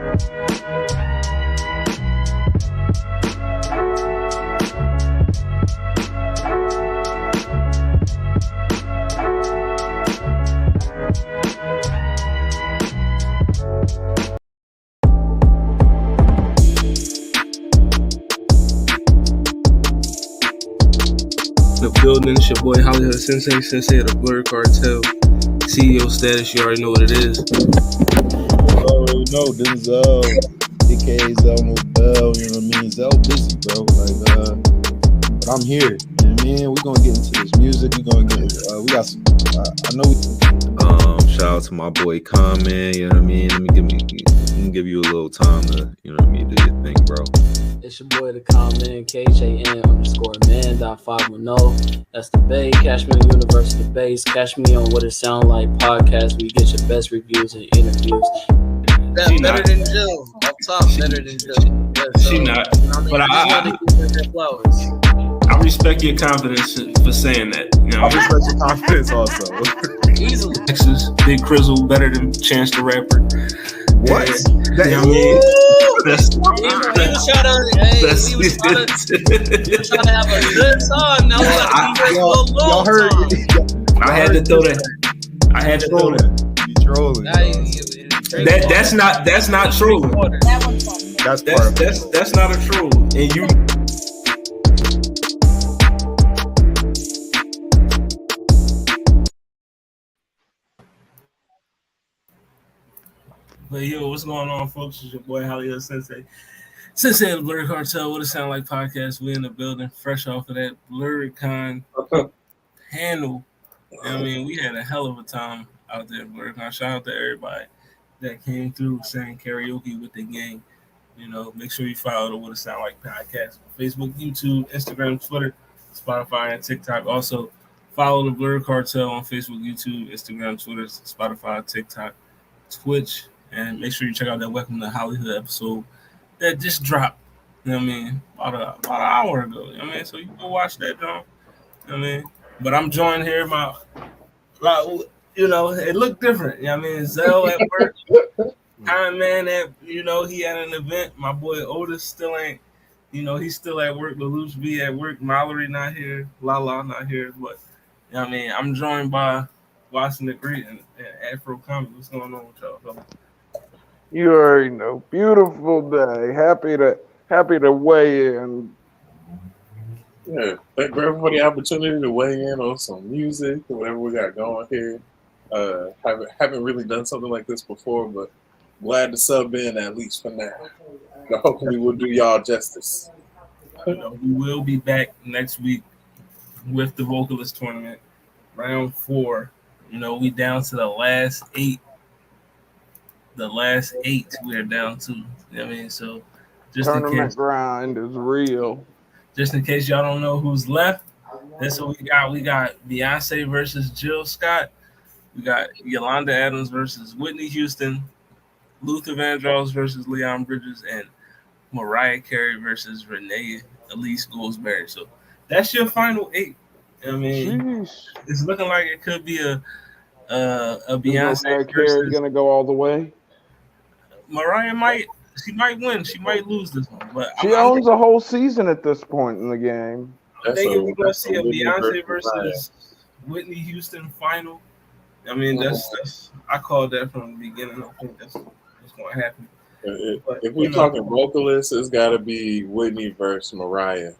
The building, it's your boy Hollywood Sensei of the Blur Cartel. CEO status, you already know what it is. Oh no, Denzel, aka Zell Nobel, you know what I mean? Zell busy, bro. But I'm here. You know what I mean? We're gonna get into this music. We're gonna get we got some I know shout out to my boy Common, you know what I mean? Let me give you a little time to, you know what I mean, do your thing, bro. It's your boy the Common, KJN_man.510. That's the Bay. Catch me on Universal Base. Catch me on What It Sound Like podcast. We get your best reviews and interviews. That's better than Jill. Up top, better than Jill. She not. But I respect your confidence for saying that. You know, I respect your confidence also. Easily. Texas, Big Crizzle, better than Chance the Rapper. What? You know what I mean? We was trying to have a good song. Now y'all heard I had to throw that. You trolling. That's not trolling. That's not a troll. And you. But yo, what's going on, folks? It's your boy Hollywood Sensei of the Blur Cartel. What It Sound Like podcast. We in the building, fresh off of that BlurCon handle. I mean, we had a hell of a time out there at BlurCon. Shout out to everybody that came through sang karaoke with the gang. You know, make sure you follow the What It Sound Like podcast on Facebook, YouTube, Instagram, Twitter, Spotify, and TikTok. Also, follow the Blur Cartel on Facebook, YouTube, Instagram, Twitter, Spotify, TikTok, Twitch. And make sure you check out that Welcome to Hollywood episode that just dropped, you know what I mean, about an hour ago. You know what I mean? So you can go watch that, John. You know what I mean? But I'm joined here you know, it looked different. You know what I mean? Zell at work. Iron Man he had an event. My boy Otis still ain't, he's still at work. Lelouch B at work. Mallory not here. Lala not here. But, you know what I mean? I'm joined by Watson the Great and Afro Comedy. What's going on with y'all, fellas? You already know. Beautiful day. Happy to weigh in. Yeah, thank you for the opportunity to weigh in on some music or whatever we got going here. Haven't really done something like this before, but glad to sub in at least for now. But hopefully we'll do y'all justice. We will be back next week with the Vocalist tournament, round 4. We down to the last 8. The last 8 we're down to. You know what I mean? So just tournament in case, grind is real. Just in case y'all don't know who's left, this is what we got. We got Beyonce versus Jill Scott. We got Yolanda Adams versus Whitney Houston. Luther Vandross versus Leon Bridges, and Mariah Carey versus Renee Elise Goldsberry. So that's your final 8. I mean, Jeez. It's looking like it could be a Beyonce Mariah Carey gonna go all the way. Mariah might win. She might lose this one, but she owns a whole season at this point in the game. I think if we're gonna see a Beyonce versus Whitney Houston final, I mean that's I called that from the beginning. I think that's what's gonna happen. If we're talking vocalists, it's got to be Whitney versus Mariah.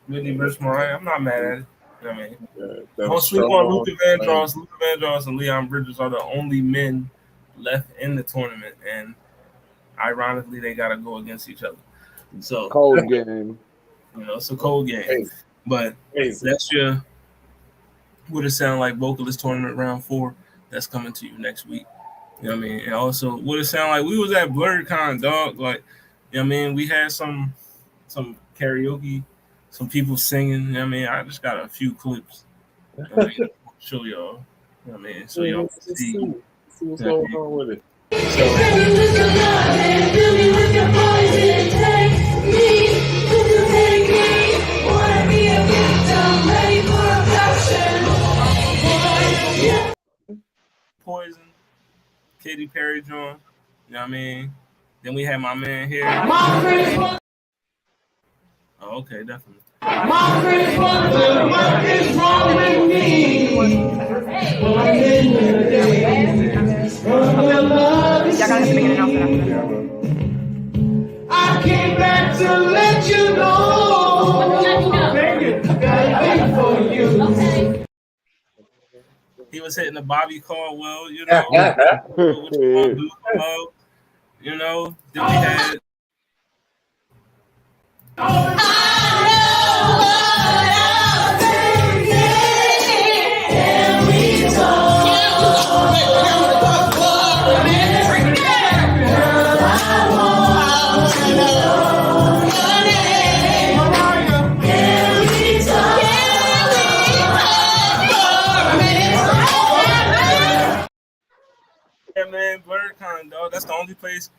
Whitney versus Mariah, I'm not mad at it. I mean, don't sleep on Luther Vandross. Luther Vandross and Leon Bridges are the only men left in the tournament, and ironically, they got to go against each other. So cold game. It's a cold game. Crazy. But that's your What It Sound Like Vocalist tournament round 4. That's coming to you next week. You know what I mean? And also, What It Sound Like, we was at BlurCon, dog. Like, you know what I mean? We had some karaoke, some people singing. You know what I mean? I just got a few clips. You know what I mean? Show y'all. You know what I mean? So y'all can see what's going on with it. Poison, Katy Perry joined. You know what I mean? Then we had my man here. Oh, okay, definitely. My friends wonder what is wrong with me. I came back to let you know. For you. He was hitting the Bobby Caldwell, you know. What you gonna do, hello? You know, then we had. Yeah, man, BlurredCon, dog. That's the only place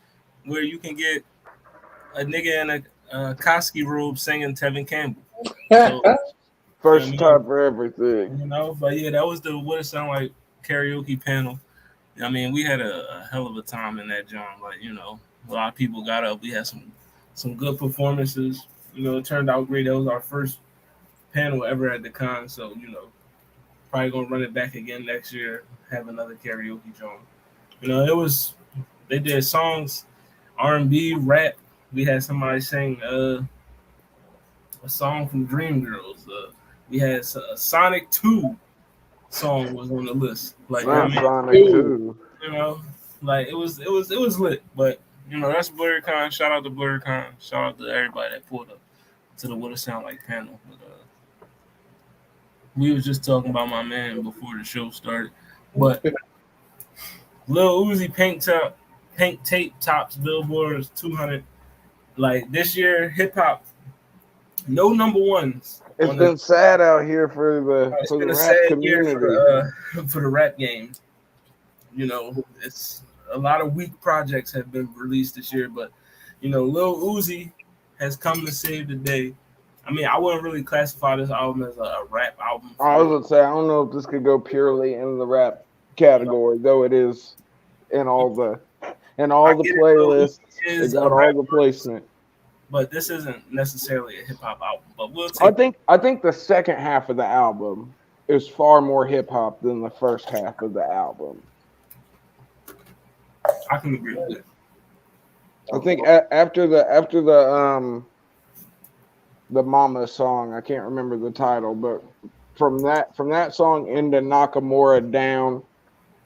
where you can get a nigga in a Koski robe singing Tevin Campbell. So, First time for everything. you know, but yeah, that was the What It Sound Like karaoke panel. I mean, we had a hell of a time in that joint. Like, you know, a lot of people got up. We had some good performances. You know, it turned out great. That was our first panel ever at the con. So, you know, probably gonna run it back again next year. Have another karaoke joint. You know, they did songs, R&B, rap. We had somebody sing a song from Dreamgirls. We had a Sonic 2 song was on the list. Like, Sonic 2. You know, like it was lit. But you know, that's BlurredCon. Shout out to BlurredCon. Shout out to everybody that pulled up to the What It Sound Like panel. But, we was just talking about my man before the show started. But Lil Uzi Pink Tape tops Billboard's 200. Like this year, hip hop, no number ones. It's been sad out here for the rap community. For the rap game. You know, it's a lot of weak projects have been released this year, but you know, Lil Uzi has come to save the day. I mean, I wouldn't really classify this album as a rap album. I was gonna say I don't know if this could go purely in the rap category, though it is in all the playlists. It got all the placement. But this isn't necessarily a hip hop album. But we'll take. I think the second half of the album is far more hip hop than the first half of the album. I can agree with that. I think after the Mama song, I can't remember the title, but from that song into Nakamura Down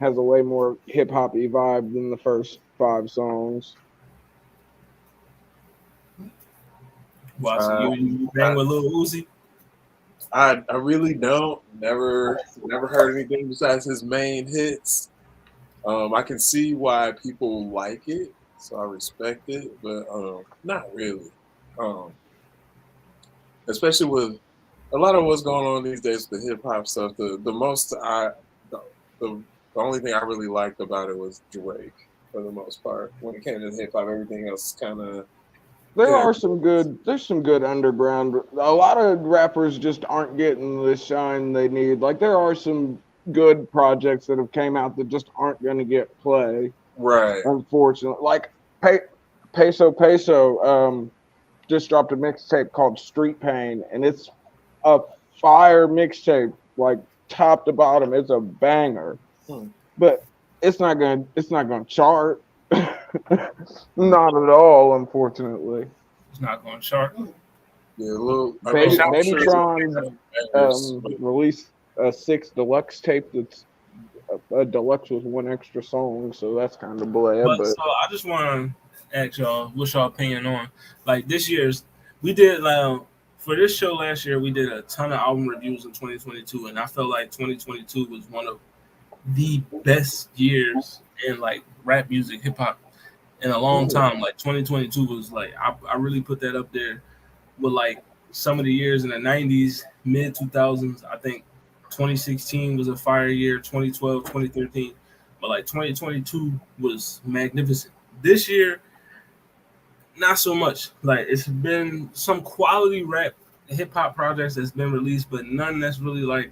has a way more hip hop vibe than the first 5 songs. Wow, so you bang with Lil Uzi? I really don't. Never heard anything besides his main hits. I can see why people like it, so I respect it, but not really. Especially with a lot of what's going on these days with the hip hop stuff. The only thing I really liked about it was Drake for the most part. When it came to hip hop, everything else kind of. There's some good underground. A lot of rappers just aren't getting the shine they need. Like there are some good projects that have came out that just aren't going to get play. Right. Unfortunately, like Peso just dropped a mixtape called Street Pain, and it's a fire mixtape, like top to bottom. It's a banger, but it's not gonna chart. Not at all, unfortunately. It's not going to chart. Yeah, Babytron released a 6 deluxe tape that's a deluxe with 1 extra song, so that's kind of bland. But so I just want to ask y'all, what's y'all opinion on like this year's? We did for this show last year, we did a ton of album reviews in 2022, and I felt like 2022 was one of the best years in like rap music, hip hop in a long time. Like 2022 was like I really put that up there with like some of the years in the 90s, mid 2000s. I think 2016 was a fire year, 2012, 2013, but like 2022 was magnificent. This year, not so much. Like it's been some quality rap hip hop projects that's been released, but none that's really like,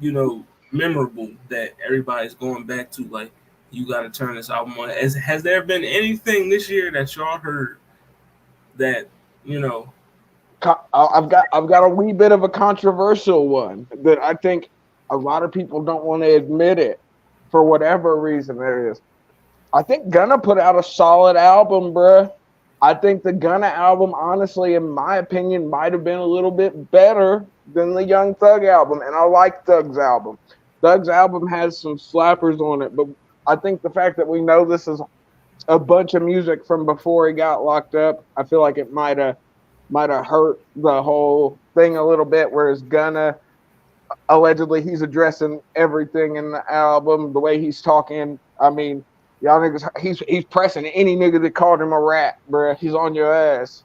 you know, memorable that everybody's going back to. Like you got to turn this album on. Has there been anything this year that y'all heard that, you know? I've got a wee bit of a controversial one that I think a lot of people don't want to admit it for whatever reason there is. I think Gunna put out a solid album, bruh. I think the Gunna album, honestly, in my opinion, might have been a little bit better than the Young Thug album, and I like Thug's album. Thug's album has some slappers on it, but I think the fact that we know this is a bunch of music from before he got locked up, I feel like it might have hurt the whole thing a little bit, whereas Gunna, allegedly, he's addressing everything in the album, the way he's talking. I mean, y'all niggas, he's pressing any nigga that called him a rat, bruh. He's on your ass.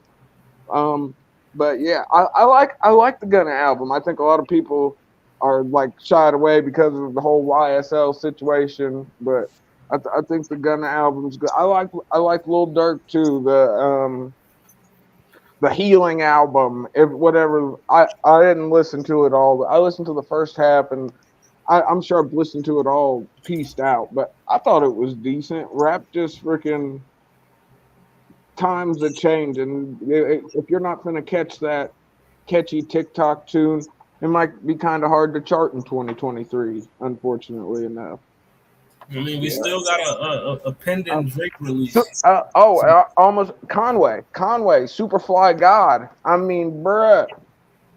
But yeah, I like the Gunna album. I think a lot of people are like shied away because of the whole YSL situation, but I think the Gunna album's good. I like Lil Durk too. The Healing album, whatever. I didn't listen to it all. I listened to the first half, and I'm sure I've listened to it all pieced out, but I thought it was decent. Rap just freaking times have changed, and if you're not going to catch that catchy TikTok tune, it might be kind of hard to chart in 2023, unfortunately enough. I mean, we still got a pending Drake release. Almost Conway, Superfly God. I mean, bruh,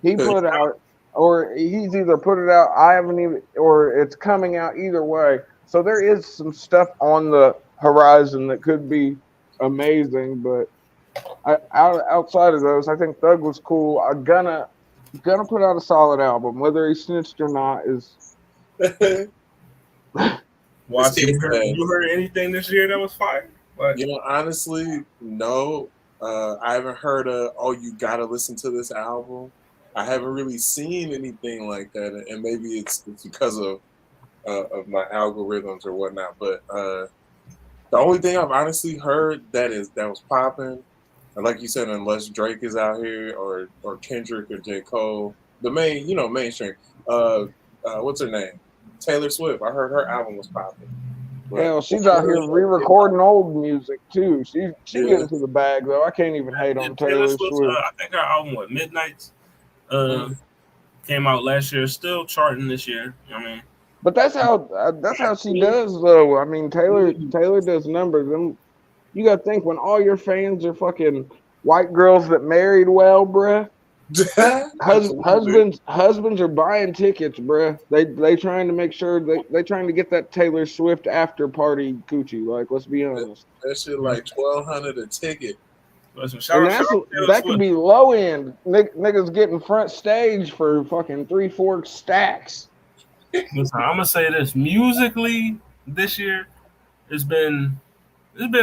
he put out, or he's either put it out, I haven't even, or it's coming out either way. So there is some stuff on the horizon that could be amazing, but outside of those, I think Thug was cool. I'm gonna put out a solid album. Whether he snitched or not is. You heard anything this year that was fire? You know, honestly, no. I haven't heard you gotta listen to this album. I haven't really seen anything like that, and maybe it's because of my algorithms or whatnot. But the only thing I've honestly heard that was popping, like you said, unless Drake is out here or Kendrick or J. Cole, the mainstream. What's her name? Taylor Swift. I heard her album was popping. Hell, she's out here re-recording old music too. She's getting to the bag though. I can't even hate on Taylor Swift. I think her album Midnights came out last year, still charting this year. I mean, but that's how she does though. I mean, Taylor does numbers. And you got to think, when all your fans are fucking white girls that married well, bruh. Husbands are buying tickets, bruh. They trying to make sure they trying to get that Taylor Swift after party coochie. Like, let's be honest. That shit like $1,200 a ticket. That could be low end. Niggas getting front stage for fucking 3-4 stacks. Listen, I'm gonna say this: musically, this year it's been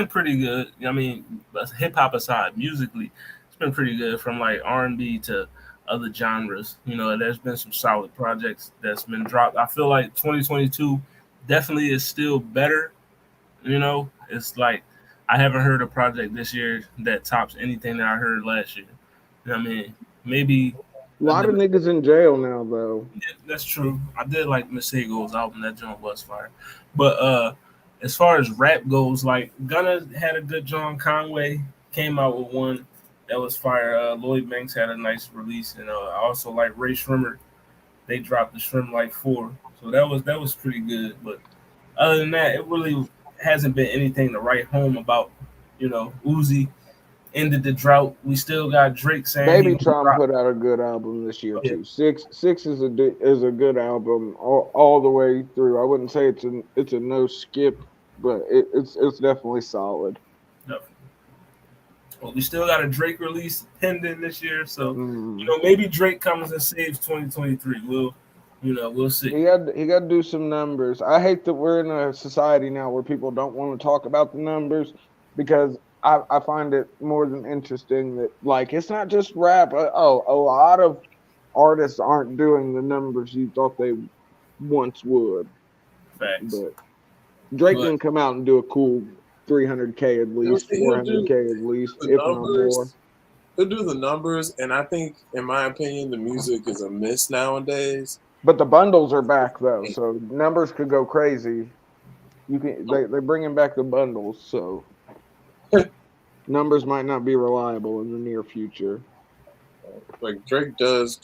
pretty good. I mean, hip hop aside, musically. Been pretty good, from like R&B to other genres. You know, there's been some solid projects that's been dropped. I feel like 2022 definitely is still better. You know, it's like I haven't heard a project this year that tops anything that I heard last year. You know what I mean? Maybe a lot of niggas in jail now, though. Yeah, that's true. I did like Masego's album. That joint was fire. But as far as rap goes, like Gunna had a good joint. Conway came out with one that was fire. Lloyd Banks had a nice release, and I also like Ray Shrimmer. They dropped the Shrimmer like 4, so that was pretty good. But other than that, it really hasn't been anything to write home about. You know, Uzi ended the drought. We still got Drake saying Baby Tron put out a good album this year too. Six is a good album all the way through. I wouldn't say it's a no skip, but it's definitely solid. Well, we still got a Drake release pending this year, so you know, maybe Drake comes and saves 2023. We'll see. He got to do some numbers. I hate that we're in a society now where people don't want to talk about the numbers, because I find it more than interesting that, like, it's not just rap. A lot of artists aren't doing the numbers you thought they once would. Facts. But Drake can come out and do a cool 300K at least, 400K at least, if not more. He'll do the numbers, and I think, in my opinion, the music is a miss nowadays. But the bundles are back, though, so numbers could go crazy. You can they're bringing back the bundles, so numbers might not be reliable in the near future. Like Drake does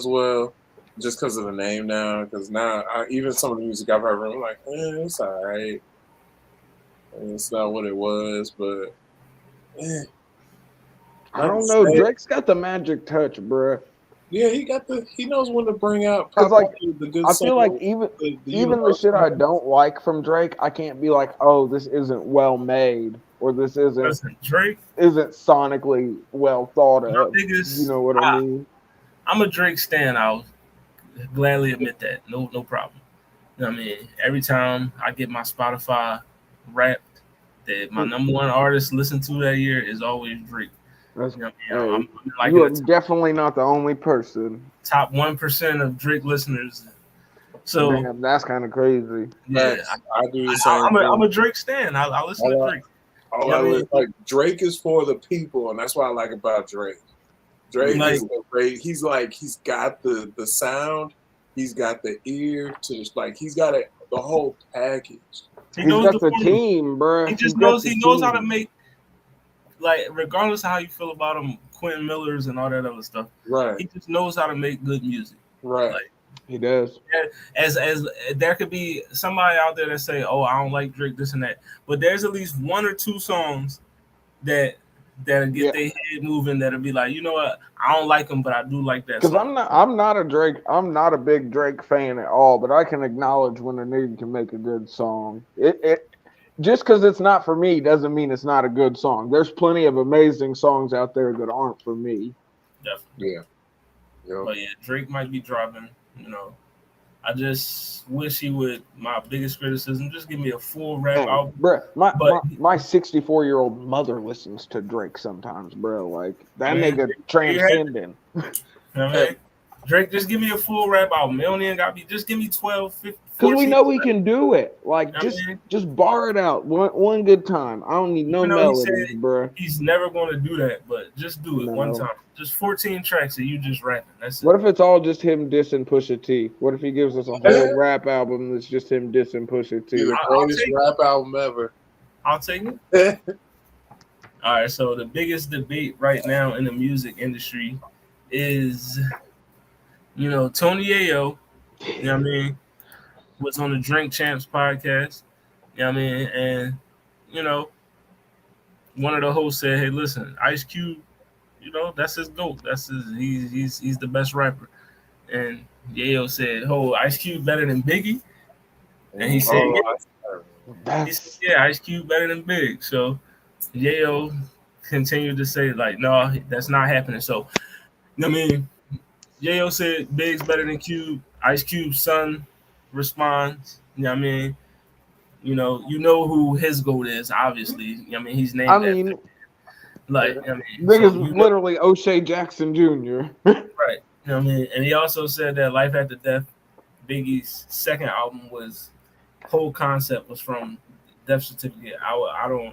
well just because of the name now. Because now, even some of the music I've heard, I'm like, it's all right. It's not what it was, but I don't know. Drake's got the magic touch, bruh. Yeah, he knows when to bring out the good. I feel like even the shit I don't like from Drake, I can't be like, oh, this isn't well made, or this isn't Drake isn't sonically well thought of. You know what I mean? I'm a Drake stan. I'll gladly admit that. No problem. You know what I mean? Every time I get my Spotify Wrapped, that my number one artist listened to that year is always Drake. You are definitely not the only person. Top 1% of Drake listeners. So damn, that's kind of crazy. Yeah, I do the same. I'm a Drake stan. I listen to Drake. Like Drake is for the people, and that's what I like about Drake. Drake is great. He's got the sound, he's got the ear to he's got the whole package. He's got the team, bro. He just knows how to make. Like, regardless of how you feel about him, Quentin Millers and all that other stuff, right? He just knows how to make good music, right? Like, he does. As there could be somebody out there that say, "Oh, I don't like Drake, this and that," but there's at least one or two songs that get their head moving. That'll be like, you know what, I don't like him, but I do like that. Because I'm not a big Drake fan at all, but I can acknowledge when a nigga can make a good song. It just because it's not for me doesn't mean it's not a good song. There's plenty of amazing songs out there that aren't for me. Definitely. Yeah. But yeah, Drake might be dropping, you know. I just wish he would, my biggest criticism, just give me a full rap album. Bro, my 64-year-old mother listens to Drake sometimes, bro. Like, that nigga transcending. You know what I mean? Drake, just give me a full rap album. It don't even got to be, just give me 12, 15. Because we know we can do it. Like, just bar it out one good time. I don't need no melodies, bro. He's never going to do that, but just do it one time. Just 14 tracks and you just rapping. That's it. What if it's all just him dissing Pusha T? What if he gives us a whole rap album that's just him dissing Pusha T? The greatest rap album ever. I'll take it. All right, so the biggest debate right now in the music industry is, you know, Tony Ayo, you know what I mean, was on the Drink Champs podcast, you know what I mean, and, you know, one of the hosts said, hey, listen, Ice Cube, you know, that's his GOAT. That's he's the best rapper. And Yayo said, oh, Ice Cube better than Biggie? And he said, Ice Cube better than Big. So Yayo continued to say, like, no, that's not happening. So, I mean, Yayo said Big's better than Cube. Ice Cube's son responds, you know what I mean? You know who his GOAT is, obviously. I mean, he's named after. Like, I mean, niggas literally O'Shea Jackson Jr. Right. You know what I mean? And he also said that Life After Death, Biggie's second album, whole concept was from Death Certificate. I mean,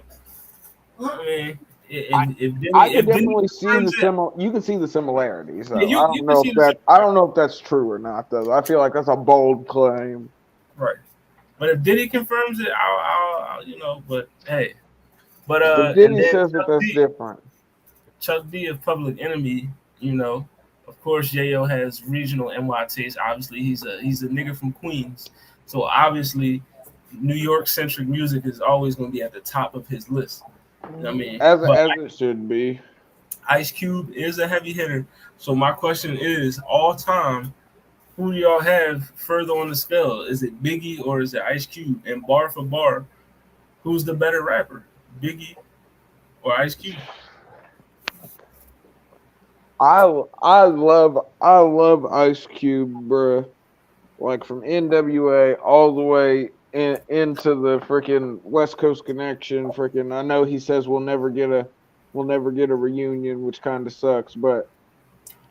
I can definitely see you can see the similarities. I don't know if that's true or not, though. I feel like that's a bold claim. Right. But if Diddy confirms it, I'll you know, but hey. But if Diddy says that's different. Chuck D of Public Enemy, you know, of course Yayo has regional NY taste. Obviously, he's a nigga from Queens. So obviously New York centric music is always gonna be at the top of his list. You know what I mean? As it should be. Ice Cube is a heavy hitter. So my question is, all time, who do y'all have further on the scale? Is it Biggie or is it Ice Cube? And bar for bar, who's the better rapper? Biggie or Ice Cube? I love Ice Cube, bro. Like from NWA all the way into the freaking West Coast Connection. Freaking, I know he says we'll never get a reunion, which kind of sucks, but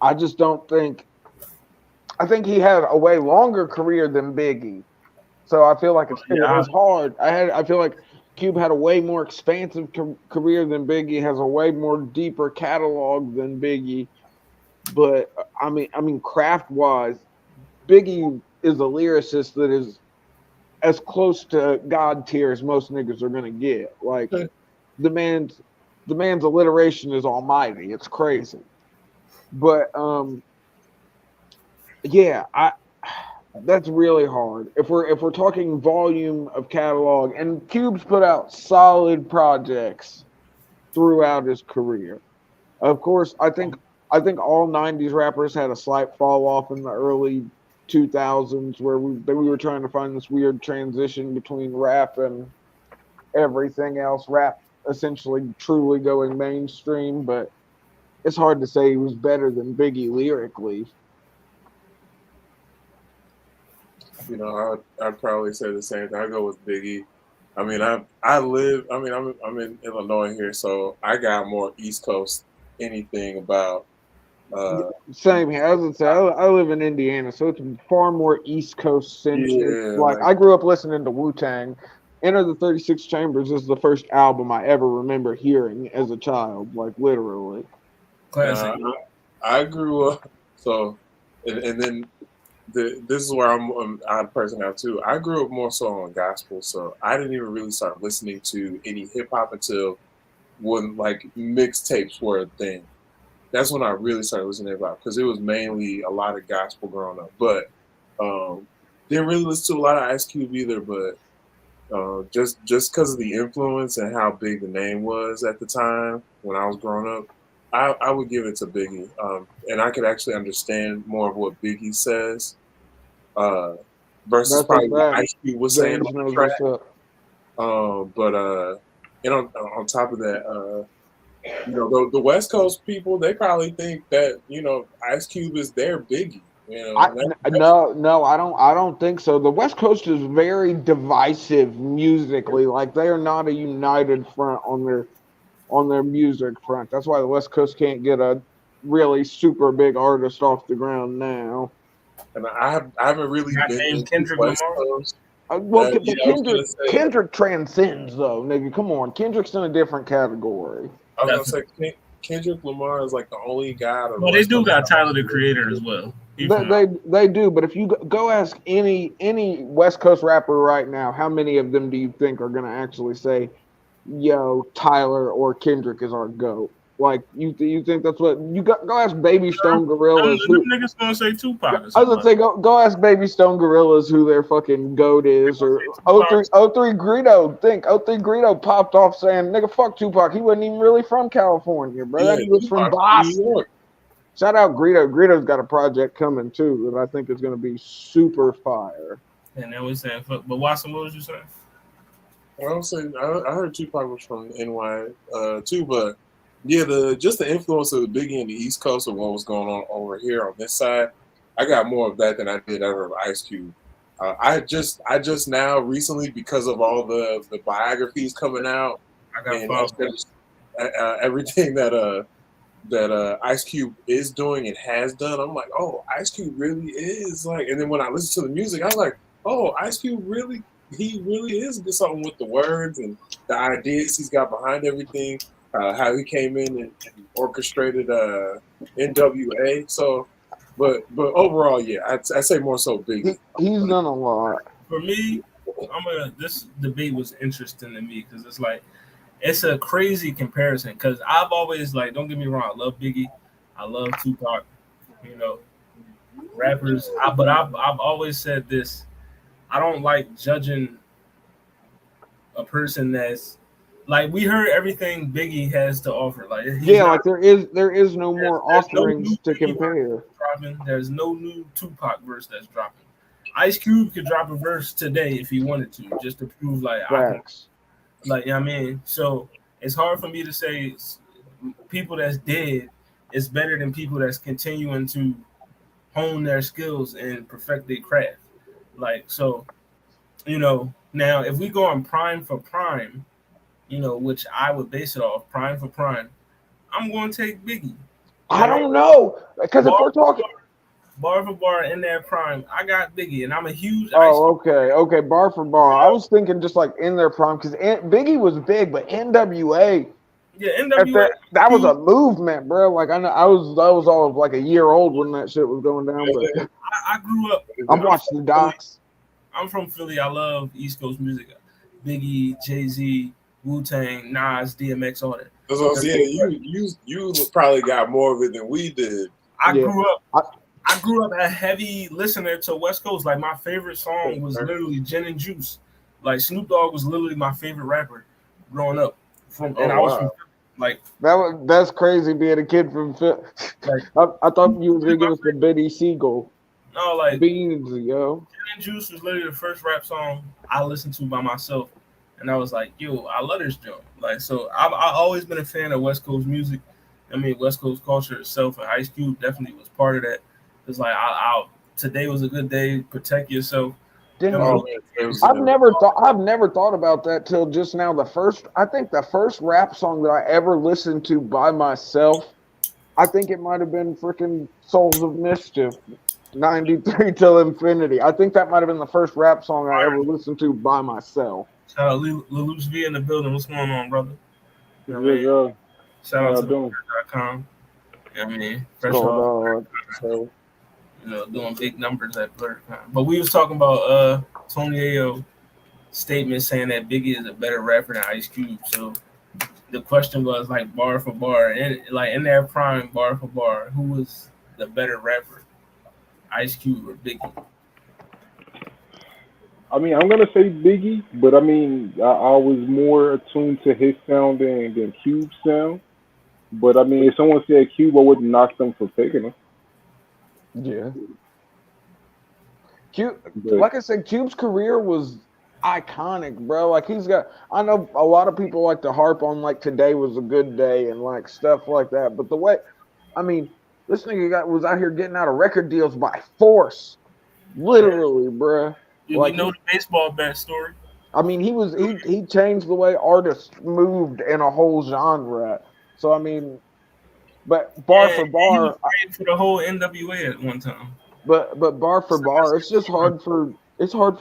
I just don't think. I think he had a way longer career than Biggie, so I feel like it was hard. I feel like Cube had a way more expansive career than Biggie, has a way more deeper catalog than Biggie. But I mean, craft wise, Biggie is a lyricist that is as close to God tier as most niggas are gonna get. Like the man's alliteration is almighty. It's crazy. But yeah, that's really hard. If we're talking volume of catalog, and Cube's put out solid projects throughout his career. Of course, I think all 90s rappers had a slight fall off in the early 2000s where we were trying to find this weird transition between rap and everything else. Rap essentially truly going mainstream, but it's hard to say he was better than Biggie lyrically. You know, I'd probably say the same thing. I go with Biggie. I mean, I'm in Illinois here, so I got more East Coast anything about. Same here. I was gonna say I live in Indiana, so it's far more East Coast centric. Yeah, like I grew up listening to Wu-Tang. Enter the 36 Chambers is the first album I ever remember hearing as a child, like literally. Classic. I grew up and then this is where I'm an odd person now too. I grew up more so on gospel, so I didn't even really start listening to any hip hop until when like mixtapes were a thing. That's when I really started listening to hip hop because it was mainly a lot of gospel growing up. But didn't really listen to a lot of Ice Cube either. But just because of the influence and how big the name was at the time when I was growing up, I would give it to Biggie. And I could actually understand more of what Biggie says versus probably what Ice Cube was saying on the track. And on top of that, you know, the West Coast people, they probably think that, you know, Ice Cube is their Biggie. You know, no, I don't think so. The West Coast is very divisive musically. Like they are not a united front on their music front. That's why the West Coast can't get a really super big artist off the ground now. And I haven't really been Kendrick West Lamar. Coast. Kendrick transcends though, nigga. Come on, Kendrick's in a different category. I was gonna say Kendrick Lamar is like the only guy. Well, they do got Tyler the Creator as well. They do, but if you go ask any West Coast rapper right now, how many of them do you think are gonna actually say, "Yo, Tyler or Kendrick is our GOAT"? Like you think that's what you got? Go ask Baby Stone Gorillas. Niggas gonna say Tupac. I was gonna say go ask Baby Stone Gorillas who their fucking GOAT is, or 03 Greedo. Think 03 Greedo popped off saying, "Nigga, fuck Tupac. He wasn't even really from California, bro. Yeah, he was from Boston." Shout out Greedo. Greedo's got a project coming too that I think is gonna be super fire. And then we saying, but Watson, what was you saying? I was saying I heard Tupac was from NY too, but. Yeah, just the influence of Biggie in the East Coast and what was going on over here on this side, I got more of that than I did ever of Ice Cube. I just now recently, because of all the biographies coming out and everything that Ice Cube is doing and has done, I'm like, oh, Ice Cube really is like. And then when I listen to the music, I'm like, oh, Ice Cube really is something with the words and the ideas he's got behind everything. How he came in and orchestrated NWA. So, but overall, yeah, I'd say more so Biggie. He's done a lot. For me, this debate was interesting to me because it's like it's a crazy comparison. Because I've always don't get me wrong, I love Biggie, I love Tupac, you know, rappers. But I've always said this: I don't like judging a person that's. Like we heard everything Biggie has to offer. Like there is no more offerings to compare. There's no new Tupac verse that's dropping. Ice Cube could drop a verse today if he wanted to, just to prove I can. You know what I mean? So it's hard for me to say people that's dead is better than people that's continuing to hone their skills and perfect their craft. So, you know, now if we go on prime for prime. You know, which I would base it off prime for prime. I'm going to take Biggie. I don't know because if we're talking bar for bar in their prime, I got Biggie, and I'm a huge. Okay, bar for bar. I was thinking just in their prime because Biggie was big, but NWA. Yeah, NWA. That was a movement, bro. I know I was all of a year old when that shit was going down. But I grew up. I'm watching the docs. I'm from Philly. I love East Coast music. Biggie, Jay-Z, Wu-Tang, Nas, DMX, all that. That's what I'm saying. You probably got more of it than we did. I grew up a heavy listener to West Coast. Like my favorite song was literally Gin and Juice. Like Snoop Dogg was literally my favorite rapper growing up. I was from like that's crazy being a kid from Philly. Like, I thought you was gonna give us the Benny Siegel. No, like Beans, yo. Gin and Juice was literally the first rap song I listened to by myself. And I was like, yo, I love this joint. Like, so I've always been a fan of West Coast music. I mean, West Coast culture itself, and Ice Cube definitely was part of that. It's like, today was a good day. Protect yourself. I've never thought about that till just now. I think the first rap song that I ever listened to by myself, I think it might have been freaking Souls of Mischief, 93 till Infinity. I think that might have been the first rap song I ever listened to by myself. Shout out Lelouch V in the building. What's going on, brother? You know what I mean? Yeah. Shout out to Blur.com. You know what I mean? Fresh off. So, doing big numbers at Blur.com. But we was talking about Tony Ayo statement saying that Biggie is a better rapper than Ice Cube. So the question was like bar for bar, and like in their prime, bar for bar, who was the better rapper, Ice Cube or Biggie? I mean, I'm gonna say Biggie, but I mean, I was more attuned to his sound than Cube's sound. But I mean, if someone said Cube, I wouldn't knock them for picking him. Yeah. Cube, like I said, Cube's career was iconic, bro. Like I know a lot of people like to harp on like today was a good day and like stuff like that. But this nigga was out here getting out of record deals by force, literally, bro. Yeah, like, we know the baseball bat story. I mean, he changed the way artists moved in a whole genre. So I mean, but bar for bar, he was for the whole NWA at one time. But bar for bar, it's just hard for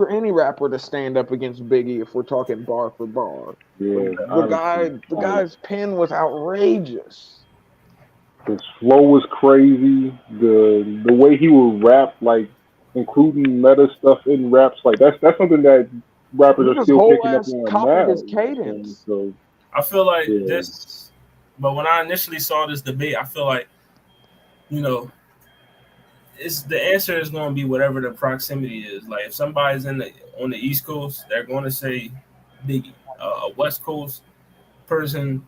any rapper to stand up against Biggie if we're talking bar for bar. Yeah, the guy's pen was outrageous. His flow was crazy. The way he would rap, like including meta stuff in raps, like that's something that rappers are still picking up on now. His cadence. So I feel like this. But when I initially saw this debate, I feel like, it's the answer is going to be whatever the proximity is. Like if somebody's on the East Coast, they're going to say Biggie. A West Coast person,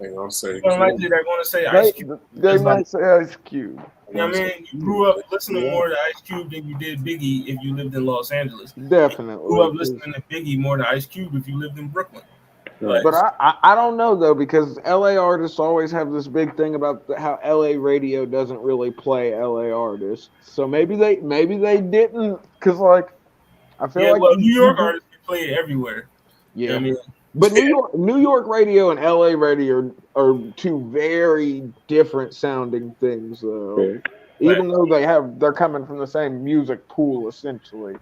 they're going to say unlikely they're going to say Ice Cube. They might say Ice Cube. You know what I mean? You grew up listening more to Ice Cube than you did Biggie if you lived in Los Angeles. Definitely. You grew up listening to Biggie more than Ice Cube if you lived in Brooklyn. But I don't know though, because LA artists always have this big thing about how LA radio doesn't really play LA artists. So maybe they didn't, because like I feel like New York artists can play it everywhere. Yeah, I mean, but New York radio and LA radio are two very different sounding things though. Okay. Even though they're coming from the same music pool essentially.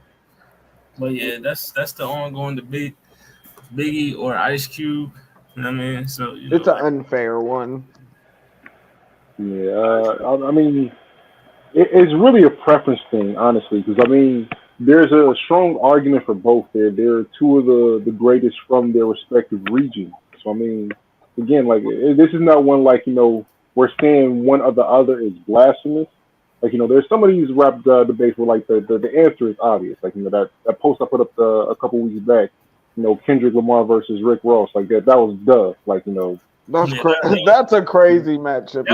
But yeah, that's the ongoing debate. Biggie or Ice Cube, you know what I mean? So it's an unfair one. Yeah, I mean, it's really a preference thing, honestly, because I mean, there's a strong argument for both. They're two of the greatest from their respective regions. So I mean, again, like this is not one like we're saying one or the other is blasphemous. Like there's some of these rap debates where like the answer is obvious. Like that post I put up a couple weeks back. Kendrick Lamar versus Rick Ross, like that was duh. Like that's a crazy matchup.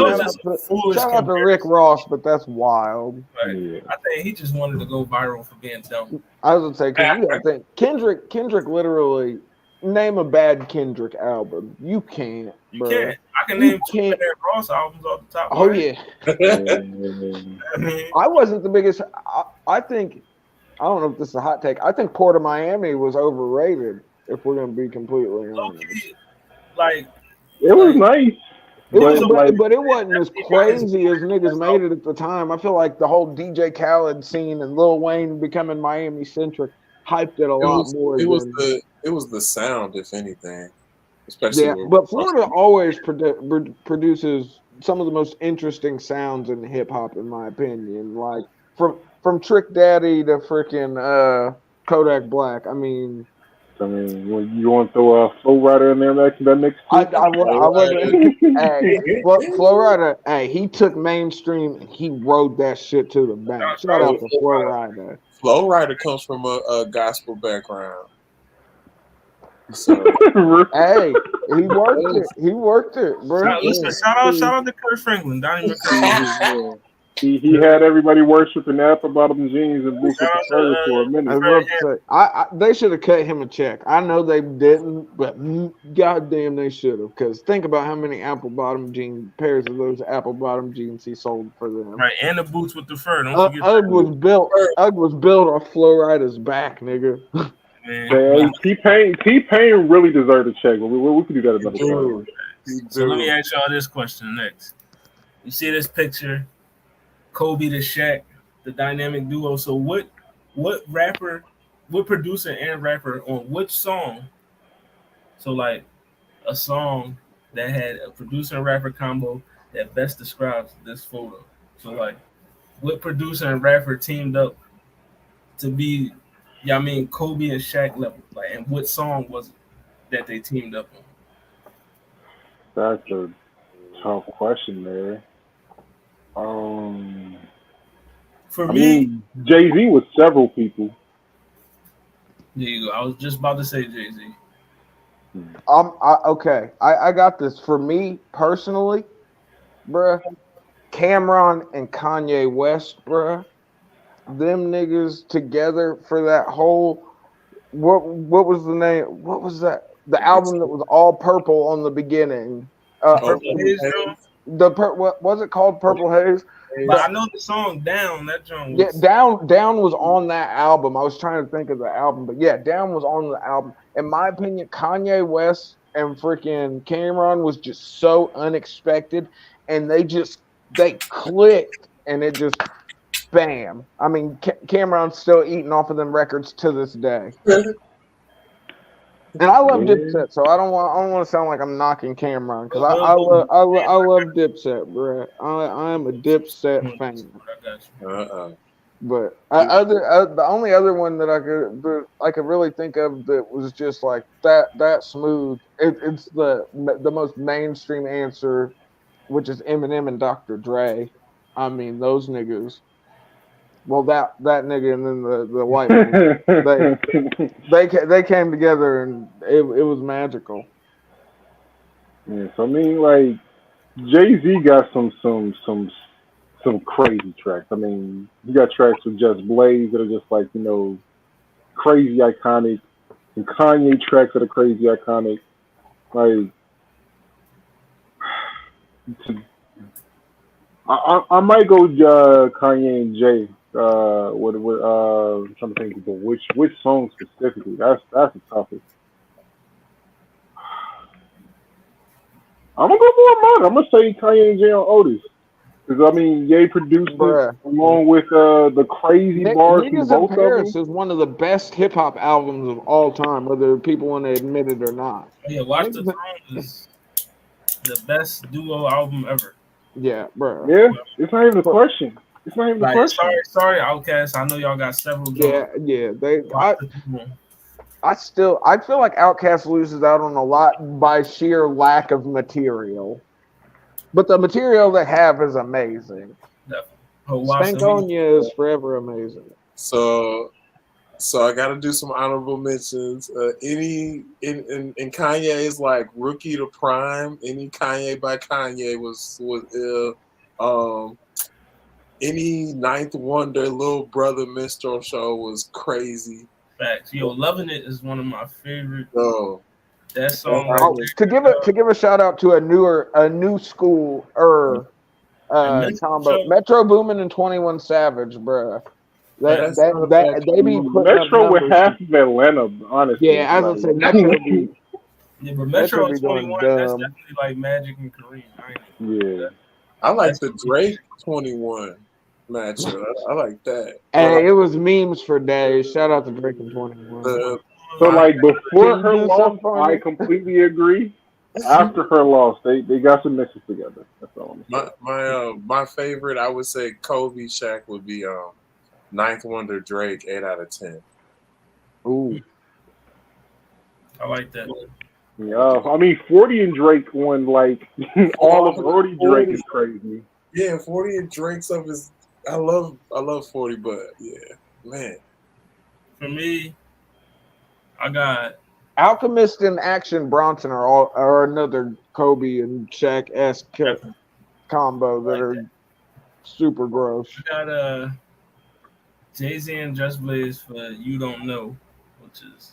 Shout out to Rick Ross, but that's wild. Right. Yeah. I think he just wanted to go viral for being dumb. I was gonna say, I think Kendrick literally name a bad Kendrick album. You can't. You can't. I can name two Rick Ross albums off the top. Oh yeah. I wasn't the biggest. I think. I don't know if this is a hot take. I think Port of Miami was overrated, if we're going to be completely honest. Like, it was nice. But it wasn't as crazy as niggas made it at the time. I feel like the whole DJ Khaled scene and Lil Wayne becoming Miami-centric hyped it a lot more. It was the sound, if anything. Especially but Florida always produces some of the most interesting sounds in hip-hop, in my opinion. Like, from Trick Daddy to freaking Kodak Black. I mean, when you want to throw a Flow Rider in there, that makes I wasn't. Hey, Flow Rider. Hey, he took mainstream and he rode that shit to the bank. Shout out to Flow Rider. Flow Rider comes from a gospel background. So hey, he worked it, bro. Listen, shout out to Kurt Franklin, Donnie McCurry. He had everybody worshiping apple bottom jeans and boots at the service for a minute. They should have cut him a check. I know they didn't, but goddamn, they should have. Because think about how many apple bottom jean pairs of those apple bottom jeans he sold for them. Right, and the boots with the fur. Ugg was built off Flow Rider's back, nigga. T-Pain really deserved a check. We could do that another time. So let me ask y'all this question next. You see this picture? Kobe to Shaq, the dynamic duo. So what producer and rapper on which song? So like a song that had a producer and rapper combo that best describes this photo. So like what producer and rapper teamed up to be, Kobe and Shaq level? Like, and what song was it that they teamed up on? That's a tough question, man. For me, Jay-Z was several people. There you go. I was just about to say Jay-Z. Okay. I got this. For me personally, bruh, Cameron and Kanye West, bruh, them niggas together for that whole what was the name? What was that? The album that was all purple on the beginning. Purple Haze. What was it called? Purple Haze. But I know the song "Down." That joint was... Yeah, Down was on that album. I was trying to think of the album, but yeah, Down was on the album. In my opinion, Kanye West and freaking Cameron was just so unexpected, and they clicked, and it just bam. I mean, Cameron's still eating off of them records to this day. And I love Dipset, so I don't want to sound like I'm knocking Cameron, because I love Dipset, bro. I am a Dipset fan. But the only other one that I could really think of that was just like that smooth. It's the most mainstream answer, which is Eminem and Dr. Dre. I mean, those niggas. Well, that nigga and then the white man, they came together and it was magical. Yeah, so I mean, like Jay-Z got some crazy tracks. I mean, he got tracks with Just Blaze that are just like, crazy iconic, and Kanye tracks that are crazy iconic. Like, I might go Kanye and Jay. I'm trying to think of which song specifically. That's the toughest. I'm gonna go more modern. I'm gonna say Kanye and Jay on Otis, because I mean, Ye produced it along with the crazy bars from both of them. Is one of the best hip hop albums of all time, whether people want to admit it or not. Yeah, Watch the Throne is the best duo album ever. Yeah, bro. Yeah, it's not even a question. It's not even a question. Sorry, Outkast. I know y'all got several. Yeah. I feel like Outkast loses out on a lot by sheer lack of material, but the material they have is amazing. Stankonia is forever amazing. So I got to do some honorable mentions. Any in Kanye's like rookie to prime. Any Kanye by Kanye was ill. Any Ninth Wonder, Little Brother Minstrel Show was crazy. Facts. Yo, Loving It is one of my favorite. Oh, that song. To give a shout out to a new school combo, Metro Boomin and 21 Savage, bruh. They be Metro with half of Atlanta, honestly. Yeah, as I said, Metro. Yeah, but Metro and 21, that's definitely like Magic and Kareem. Yeah, I like the Drake 21 matchup. I like that. Hey, it was memes for days. Shout out to Drake and 21. So like before her loss, I completely agree. After her loss, they got some mixes together. That's all I'm saying. My favorite, I would say Kobe Shaq would be Ninth Wonder Drake 8 out of 10. Ooh. I like that. Yeah, I mean 40 and Drake when like all of 40 Drake is crazy. Yeah, 40 and Drake stuff is. I love 40, but yeah, man. For me, I got Alchemist and Action Bronson are another Kobe and Shaq-esque combo that are super gross. I got Jay-Z and Just Blaze for You Don't Know, which is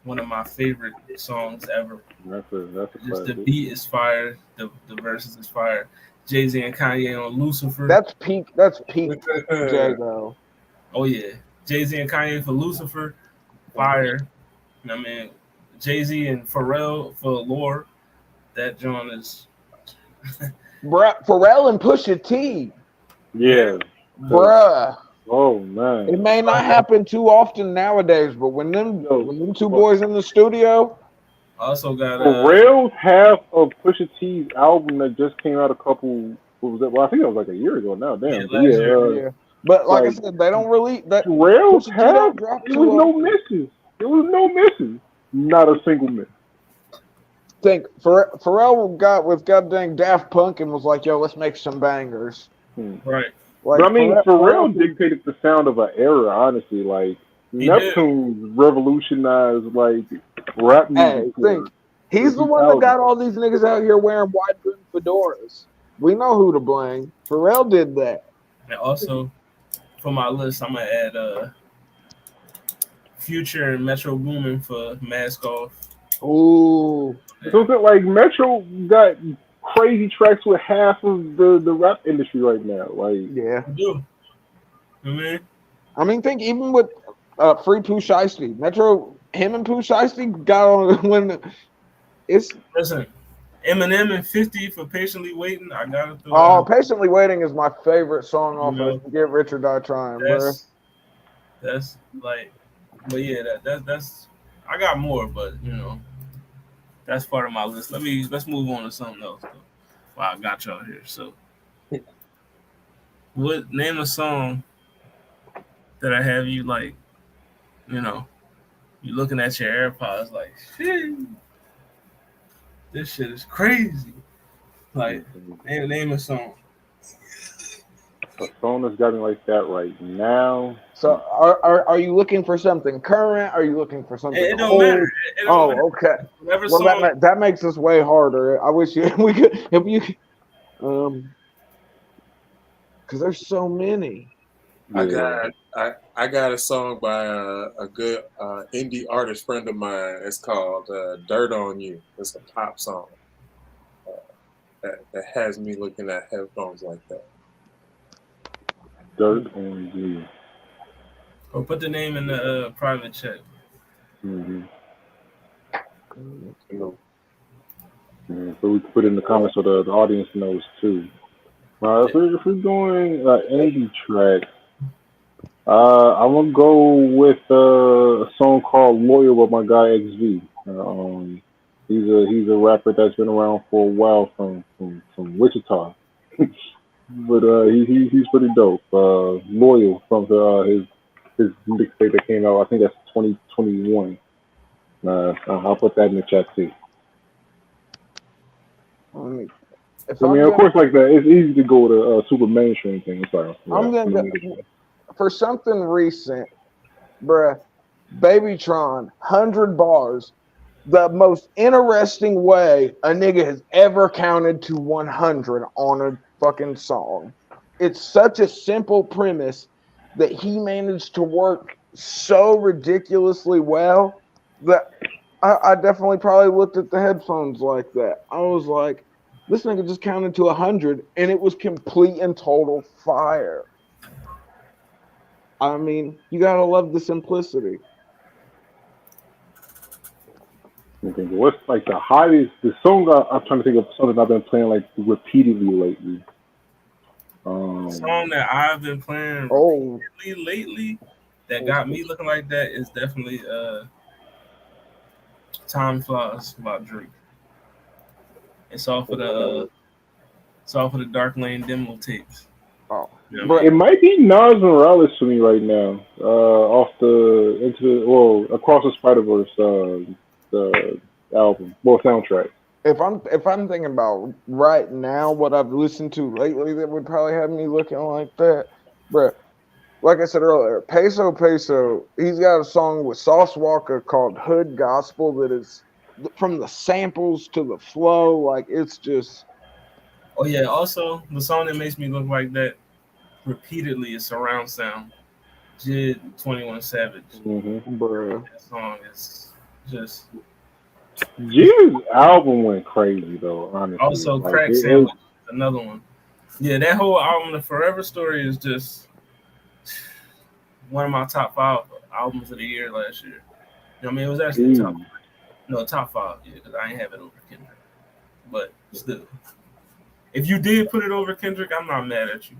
one of my favorite songs ever. That's a Just the beat is fire, the verses is fire. Jay-Z and Kanye on Lucifer. That's peak J though. Oh yeah. Jay-Z and Kanye for Lucifer, fire. I mean, Jay-Z and Pharrell for Lore. That joint is Pharrell and Pusha T. Yeah. Bruh. Oh man. It may not happen too often nowadays, but when them two boys in the studio. Also got Pharrell's half of Pusha T's album that just came out a couple. What was it? Well, I think it was like a year ago now. Damn. Yeah. But like I said, they don't release that. Pharrell's half. There was no misses. There was no misses. Not a single miss. Think Pharrell got with goddamn Daft Punk and was like, "Yo, let's make some bangers." Right. Like, but I mean, Pharrell dictated the sound of an era. Honestly, like Neptune revolutionized like rap music. Hey, he's the one that got all these niggas out here wearing wide brim fedoras. We know who to blame. Pharrell did that. And also, for my list, I'm gonna add Future and Metro Boomin for Mask Off. Ooh. So like Metro got crazy tracks with half of the rap industry right now. Like yeah. I mean, think even with Free Pooh Shiesty, Metro, him and Pooh Shiesty got on when it's. Listen, Eminem and 50 for Patiently Waiting. I got it. Patiently Waiting is my favorite song off of Get Rich or Die Trying, bro. That's like, but yeah, that's. I got more, but that's part of my list. Let's move on to something else. Wow, I got y'all here. So, name a song that I have you like, you're looking at your AirPods like, shit, this shit is crazy. Like, name a song. A song that's got me like that right now. So, are you looking for something current? Are you looking for something? It don't matter. It don't matter. Okay. Whatever well, song. that makes this way harder. I wish we could if you because there's so many. I got a song by a good indie artist friend of mine. It's called "Dirt on You." It's a pop song that has me looking at headphones like that. Dirt on You. Or put the name in the private chat. Mm-hmm. So we can put it in the comments so the audience knows too. If we're doing indie track, I'm gonna go with a song called "Loyal" with my guy XV. He's a rapper that's been around for a while from Wichita, but he's pretty dope. "Loyal" from his mixtape that came out. I think that's 2021. I'll put that in the chat too. Of course, like that, it's easy to go with a super mainstream thing. Sorry, I'm gonna go for something recent, bruh. Babytron, 100 bars. The most interesting way a nigga has ever counted to 100 on a fucking song. It's such a simple premise that he managed to work so ridiculously well that I definitely probably looked at the headphones like that. I was like, this nigga just counted to 100 and it was complete and total fire. I mean, you gotta love the simplicity. Okay, what's like the song I'm trying to think of something I've been playing like repeatedly lately. Song that I've been playing repeatedly lately that got me looking like that is definitely "Time Flies" by Drake. It's off of the Dark Lane demo tapes. Oh, Yeah, but It might be Nas Morales for me right now. Across the Spider-Verse, the album, soundtrack. if I'm thinking about right now what I've listened to lately that would probably have me looking like that, but like I said earlier, Peso Peso, he's got a song with Sauce Walker called Hood Gospel that is from the samples to the flow, like it's just Oh yeah. Also, the song that makes me look like that repeatedly is Surround Sound. Jid 21 Savage. bruh. That song is just. Jiz's album went crazy though, honestly. Also, Like, Crack Sandwich is another one. Yeah, that whole album, The Forever Story, is just one of my top 5 albums of the year last year. You know what I mean? It was actually top 5, yeah, because I ain't have it over Kendrick. But still, if you did put it over Kendrick, I'm not mad at you.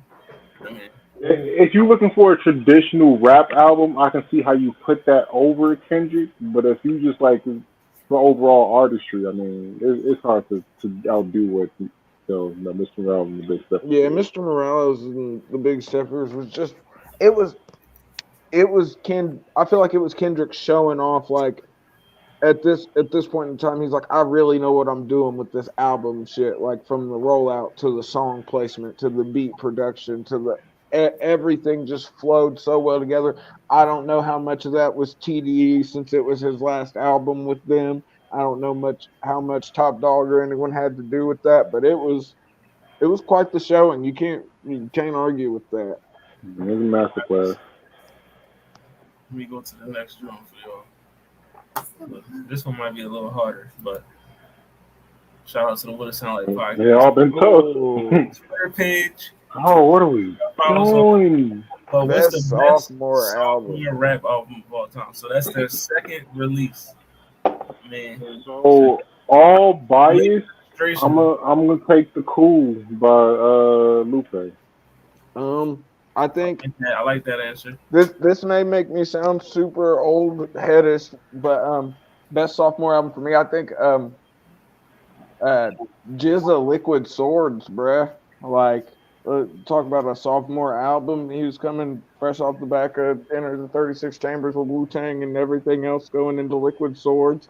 I mean, if you're looking for a traditional rap album, I can see how you put that over Kendrick. But if you just like for overall artistry, I mean, it's hard to outdo what Mr. Morales and the Big Steppers. Yeah, Mr. Morales and the Big Steppers was just it was I feel like it was Kendrick showing off like at this point in time, he's like, I really know what I'm doing with this album shit, like from the rollout to the song placement to the beat production to the everything just flowed so well together. I don't know how much of that was TDE since it was his last album with them. I don't know how much Top Dog or anyone had to do with that, but it was quite the showing. You can't argue with that. It was a masterclass. let me go to the next drum for y'all. This one might be a little harder, but shout out to the What It Sound Like podcast. They all been tough. Twitter page. Oh, what are we doing? But what's the best sophomore album rap album of all time? So that's their second release. Man. So all biased, I'm gonna take The Cool by Lupe. I think I like that answer. This may make me sound super old headish, but best sophomore album for me, I think Jizza Liquid Swords, bruh. Like talk about a sophomore album. He was coming fresh off the back of Enter the 36 Chambers with Wu-Tang and everything else going into Liquid Swords.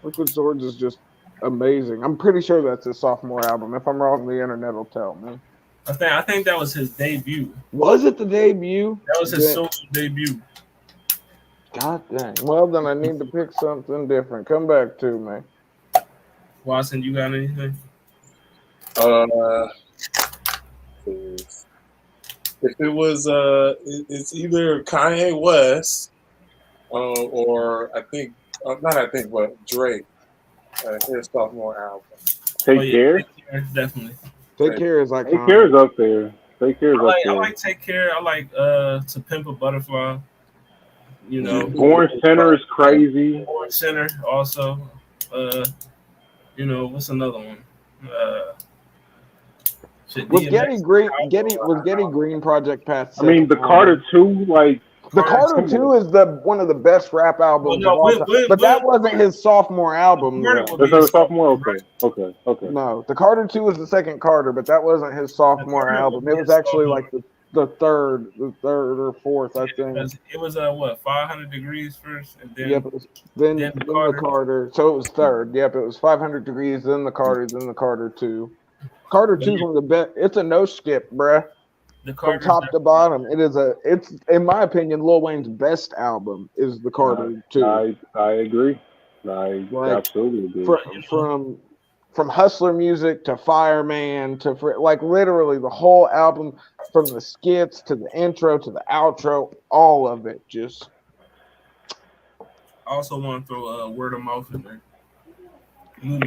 Liquid Swords is just amazing. I'm pretty sure that's his sophomore album. If I'm wrong, the internet will tell me. I think that was his debut. Was it the debut? That was his solo debut. God dang. Well, then I need to pick something different. Come back to me. Watson, you got anything? If it was, it's either Kanye West or but Drake, his sophomore album. Take Care? Definitely. Take Care is like Take Care is up there. Take Care is up there. I like Take Care. I like To Pimp a Butterfly. You know, Born Center is crazy. Born Center also. You know, what's another one? Was Getty Green Project Pat? I mean, the Carter 2, like the Carter 2 is one of the best rap albums of all time. But that wasn't his sophomore album. That's his sophomore. Okay. No, the Carter 2 was the second Carter, but that wasn't his sophomore album. It was actually like the third or fourth, I think. It was 500 Degrees first, and then it was, then the Carter. So it was third. Yep, it was 500 Degrees, then the Carter, then the Carter 2. Carter 2 is one of the best. It's a no skip, bruh. From top to bottom, it's in my opinion, Lil Wayne's best album is the Carter 2. I agree. I absolutely agree. From Hustler Music to Fireman to like literally the whole album, from the skits to the intro to the outro, all of it just. I also want to throw Word of Mouth in there.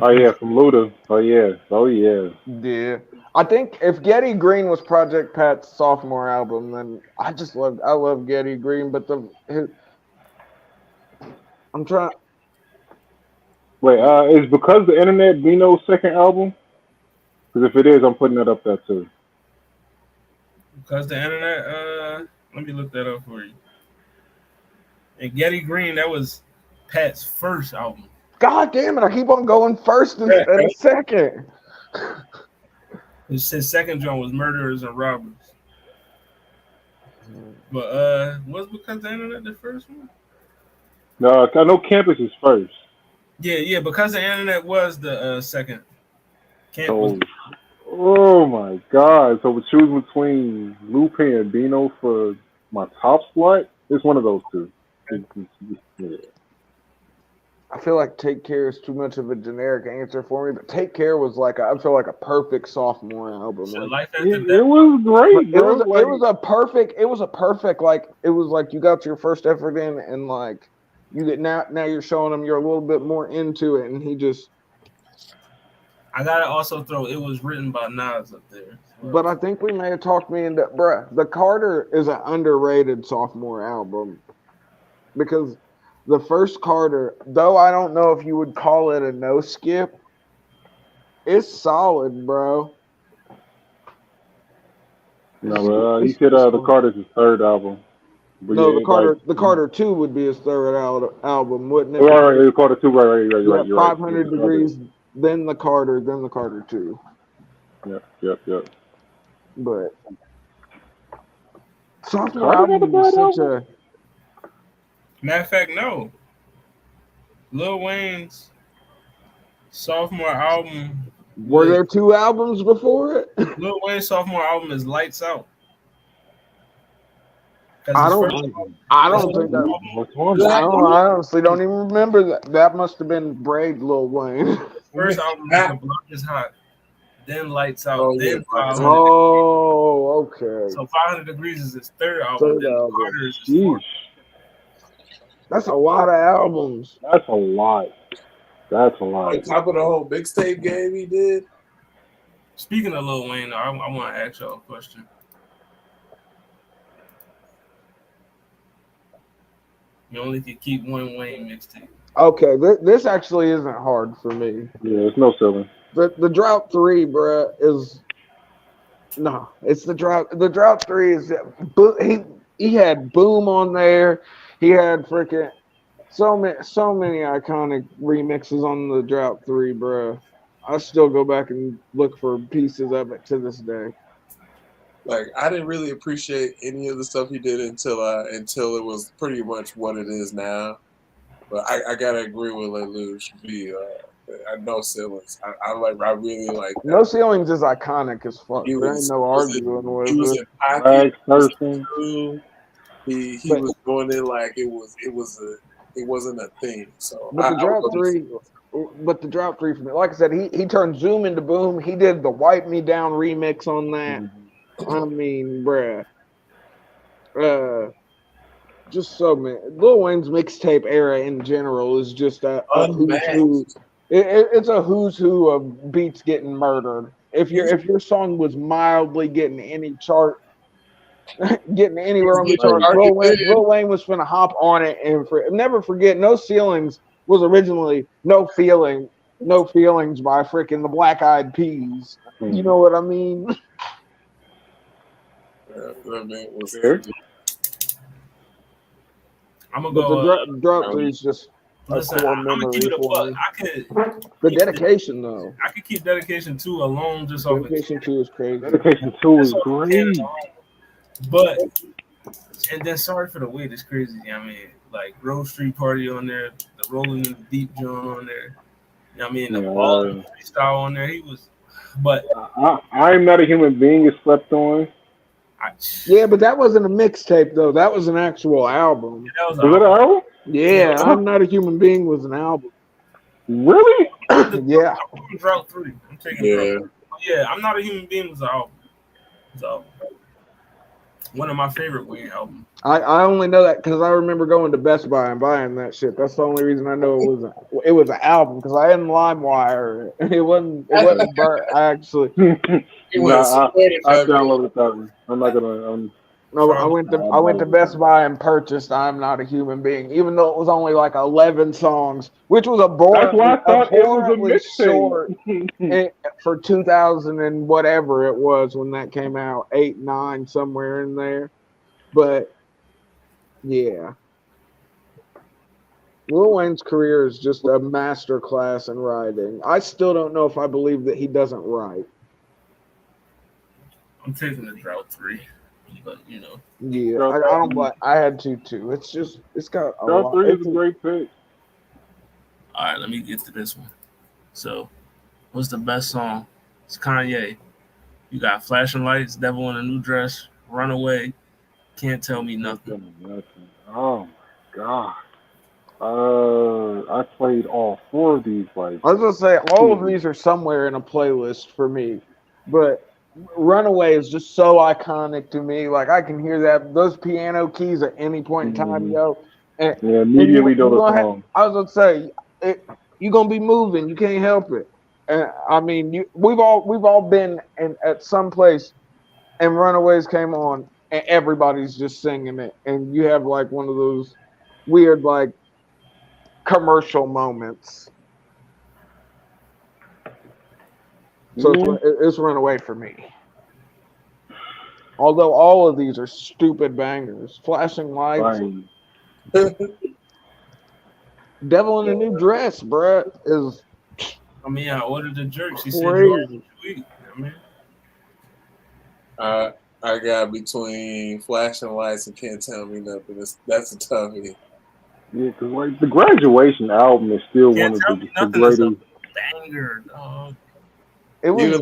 Oh yeah, from Luda. Oh yeah. Yeah. I think if Getty Green was Project Pat's sophomore album, then I love Getty Green, but I'm trying. Wait, is Because the Internet Bino's second album? Because if it is, I'm putting it up there too. Because the Internet, let me look that up for you. And Getty Green, that was Pat's first album. God damn it! I keep on going first and second. His second joint was Murderers and Robbers. But was Because the Internet the first one? No, I know Campus is first. Yeah, Because the Internet was the second. Oh my God! So we're choosing between Lupe and Bino for my top slot. It's one of those two. Yeah. I feel like Take Care is too much of a generic answer for me, but Take Care was like I feel like a perfect sophomore album. Like, it was great. It was a perfect like it was like you got your first effort in and like you get now you're showing him you're a little bit more into it and he just. I gotta also throw it was written by Nas up there. But I think we may have talked me into the Carter is an underrated sophomore album because. The first Carter, though I don't know if you would call it a no skip, it's solid, bro. No, he said the Carter's his third album. But no, yeah, the Carter 2 would be his third album, wouldn't it? Right, Carter 2, right. 500 Degrees, then the Carter 2. Yep. But sophomore album is such a. Matter of fact, no. Lil Wayne's sophomore album. Were there 2 albums before it? Lil Wayne's sophomore album is Lights Out. I honestly don't even remember that. That must have been Braid Lil Wayne. First album is The Block Is Hot. Then Lights Out. Then 500 Oh, okay. So 500 Degrees is his third album. Carter is his fourth. That's a lot of albums. That's a lot. On top of the whole mixtape game he did. Speaking of Lil Wayne, I want to ask y'all a question. You only can keep one Wayne mixtape. Okay, this actually isn't hard for me. Yeah, it's no selling. The Drought 3, bruh, is no. It's the Drought. The Drought 3 is he had Boom on there. He had freaking so many iconic remixes on the Drought 3, bro. I still go back and look for pieces of it to this day. Like I didn't really appreciate any of the stuff he did until it was pretty much what it is now. But I gotta agree with Lelouch. No Ceilings. I really like that. No Ceilings is iconic as fuck. There ain't no arguing with it. He was in pocket. He was going in like it wasn't a thing. So but the Drought 3 for me, like I said, he turned Zoom into Boom. He did the Wipe Me Down remix on that. I mean, bruh. Just so many. Lil Wayne's mixtape era in general is just a who's who. It's a who's who of beats getting murdered. If your song was mildly getting any chart. Getting anywhere on the chart. Lil Wayne was finna hop on it and never forget. No Ceilings was originally No Feelings by freaking the Black Eyed Peas. You know what I mean? I'm gonna go. The Drought 3 is just a core memory for me. The Dedication though. I could keep Dedication 2 alone just off. Dedication 2 is crazy. Dedication 2 is great. But and then Sorry for the Wait is crazy. I mean, like Grove Street Party on there, the Rolling in the Deep John on there. You know what I mean, the Ball freestyle on there. He was, but I'm Not a Human Being is slept on. Yeah, but that wasn't a mixtape though. That was an actual album. Yeah, was it an album? Yeah, I'm Not a Human Being was an album. Really? Yeah. Drought 3. I'm taking Drought 3. Yeah, I'm Not a Human Being was an album. So. One of my favorite Wayne albums. I only know that because I remember going to Best Buy and buying that shit. That's the only reason I know it was an album because I hadn't LimeWire. It wasn't burnt. I actually. I downloaded that one. I'm not gonna. No, I went to Best Buy and purchased "I'm Not a Human Being," even though it was only like 11 songs, which was That's why I thought it was a short for 2000 and whatever it was when that came out, 8, 9, somewhere in there. But yeah, Lil Wayne's career is just a masterclass in writing. I still don't know if I believe that he doesn't write. I'm taking the Drought 3. but you know. Yeah, I don't like. I had to too. It's got a lot. 3 is a great pick. All right, let me get to this one. So, what's the best song? It's Kanye. You got Flashing Lights, Devil in a New Dress, Runaway, Can't Tell Me Nothing. Oh my god. I played all 4 of these. Like, I was gonna say all of these are somewhere in a playlist for me, but Runaway is just so iconic to me. Like I can hear those piano keys at any point in time, yo. And, immediately know the song. I was gonna say you're gonna be moving. You can't help it. And I mean, we've all been at some place, and Runaways came on, and everybody's just singing it, and you have like one of those weird like commercial moments. So it's Runaway for me. Although all of these are stupid bangers. Flashing Lights. Devil in a New Dress, bruh, is... I mean, I ordered the jerk. She said, sweet. I got between Flashing Lights and Can't Tell Me Nothing. That's a toughie. Yeah, because like the Graduation album is still one of the greatest. Banger, dog. It was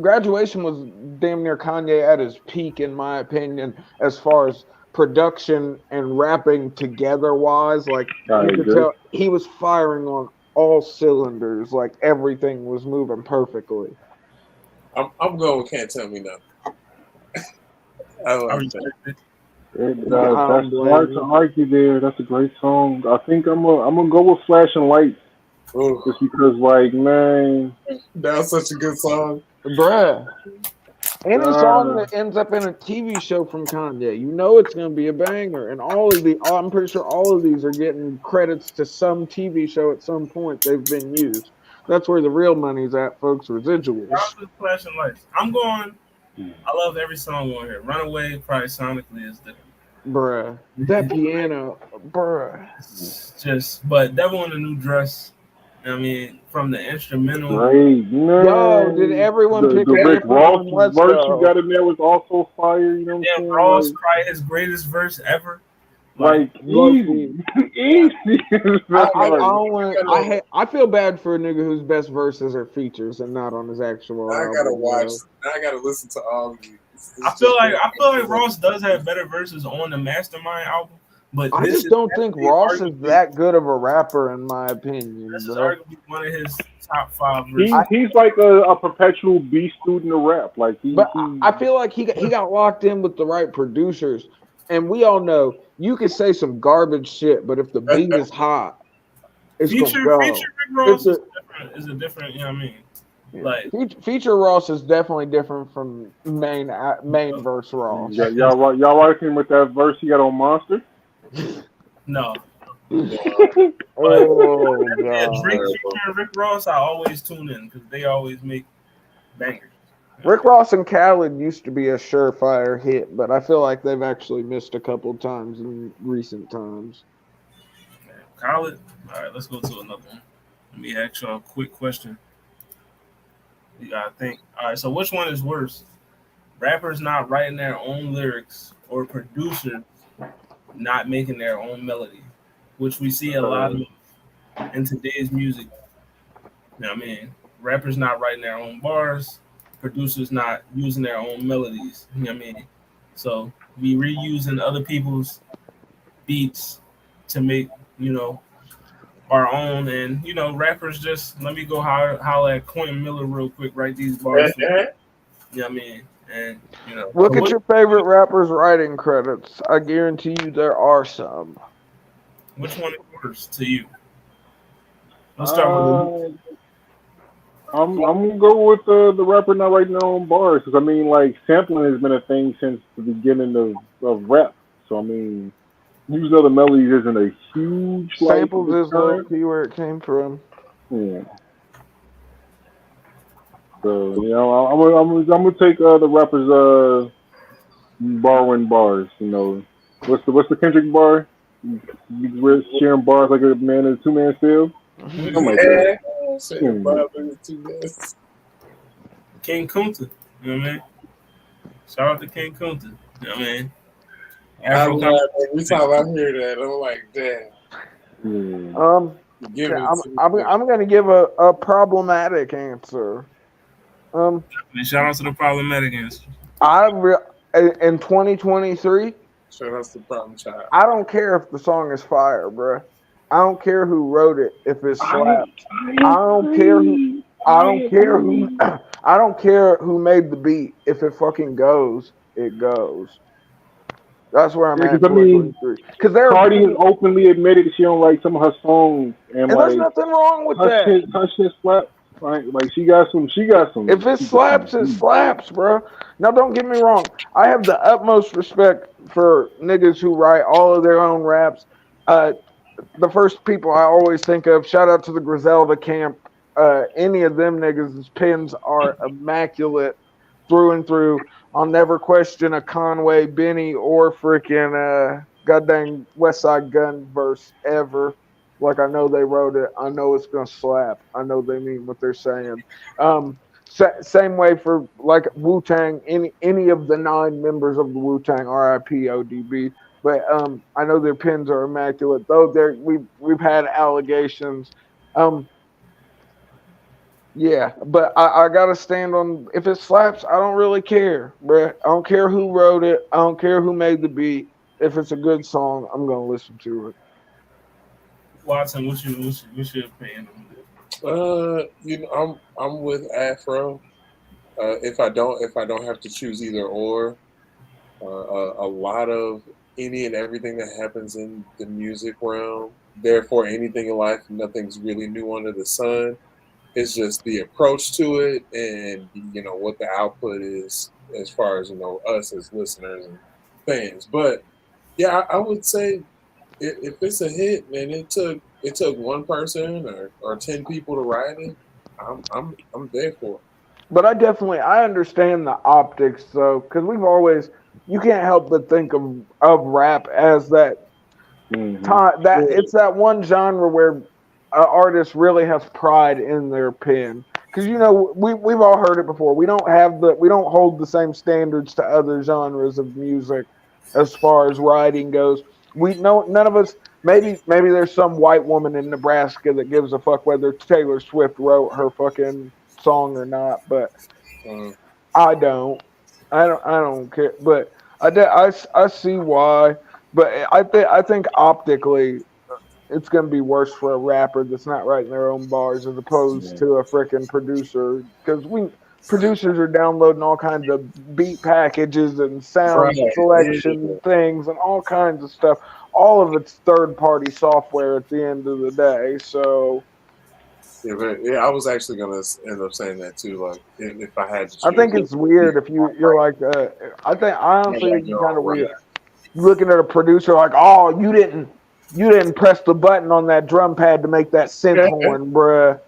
Graduation was damn near Kanye at his peak, in my opinion, as far as production and rapping together wise. Like you could tell he was firing on all cylinders. Like everything was moving perfectly. I'm going with Can't Tell Me Nothing. I like that. That's hard to argue there. That's a great song. I think I'm gonna go with Flashing Lights. Just because, like, man, that's such a good song, bruh. Any song that ends up in a TV show from Kanye, you know it's gonna be a banger. And I'm pretty sure all of these are getting credits to some TV show at some point. They've been used. That's where the real money's at, folks. Residuals. Flashing Lights. I'm going. I love every song on here. Runaway, probably sonically is the. Bruh, that piano, bruh. But Devil in a New Dress. I mean, from the instrumental. Great, man. Yo, did everyone pick the Rick Ross verse you got in there was also fire. You know what I'm saying? Ross probably his greatest verse ever. Like easy. I feel bad for a nigga whose best verses are features and not on his actual album. I gotta watch. I gotta listen to all of these. I feel like Ross does have better verses on the Mastermind album, but I just don't think Ross is that good of a rapper, in my opinion. This is arguably one of his top 5 verses. He's like a perpetual B student of rap. Like I feel like he got locked in with the right producers, and we all know you can say some garbage shit, but if the beat is hot, it's gonna go. Feature Rick Ross is a different. You know what I mean? Like feature Ross is definitely different from main verse Ross. Y'all rocking with that verse he got on Monster? No. Oh god. Drake featuring Rick Ross, I always tune in because they always make bangers. Rick Ross and Khaled used to be a surefire hit, but I feel like they've actually missed a couple times in recent times. Khaled? All right, let's go to another one. Let me ask y'all a quick question. You gotta think. All right, so which one is worse? Rappers not writing their own lyrics or producers not making their own melody, which we see a lot of in today's music. You know what I mean? Rappers not writing their own bars, producers not using their own melodies. You know what I mean? So we reusing other people's beats to make, our own, and rappers just let me go holler at Quentin Miller real quick, write these bars. You know what I mean? And look at your favorite rappers' writing credits. I guarantee you there are some. Which one is worse to you? Let's start with I'm gonna go with the rapper not writing their own bars, because I mean, like, sampling has been a thing since the beginning of rap. So I mean, using other melodies isn't a huge samples is the where it came from. Yeah. So I'm gonna take the rappers borrowing bars. What's the Kendrick bar? We're sharing bars like a man in a 2-man field. Oh my god. King Kunta. You know what I mean? Shout out to King Kunta. You know what I mean? Every time I hear that, I'm like, damn. I'm gonna give a problematic answer. Shout out to the problematic answer. In 2023. Sure, that's the problem, child. I don't care if the song is fire, bro. I don't care who wrote it if it's slapped. I don't care who made the beat. If it fucking goes, it goes. That's where I'm at. Because Cardi has openly admitted she don't like some of her songs, and like, there's nothing wrong with that. Her shit slap. Like she got some. If it slaps, it slaps, bro. Now, don't get me wrong. I have the utmost respect for niggas who write all of their own raps. The first people I always think of, shout out to the Griselda camp. Any of them niggas' pens are immaculate through and through. I'll never question a Conway, Benny, or freaking goddamn Westside Gun verse ever. Like, I know they wrote it. I know it's gonna slap. I know they mean what they're saying. Same way for like Wu-Tang. Any of the 9 members of the Wu-Tang, R.I.P. ODB. But I know their pens are immaculate. Though we've had allegations. Yeah, but I gotta stand on, if it slaps, I don't really care, bruh. I don't care who wrote it. I don't care who made the beat. If it's a good song, I'm gonna listen to it. Watson, what's your opinion on that? I'm with Afro. If I don't have to choose either or, a lot of any and everything that happens in the music realm, therefore anything in life, nothing's really new under the sun. It's just the approach to it, and what the output is as far as us as listeners and fans. But yeah, I would say if it's a hit, man, it took one person or 10 people to write it. I'm there for it. But I understand the optics though, because you can't help but think of rap as that time that it's that one genre where an artist really has pride in their pen, because we've all heard it before. We don't hold the same standards to other genres of music as far as writing goes. None of us. Maybe there's some white woman in Nebraska that gives a fuck whether Taylor Swift wrote her fucking song or not, but I don't care. But I see why. But I think optically, it's going to be worse for a rapper that's not writing their own bars as opposed to a freaking producer. Because producers are downloading all kinds of beat packages and sound selection things and all kinds of stuff. All of it's third-party software at the end of the day. So, I was actually going to end up saying that too. Like, if I had to choose. I think it's weird if you're like, I honestly think it's kind of weird. Looking at a producer like, oh, you didn't press the button on that drum pad to make that synth horn, bruh.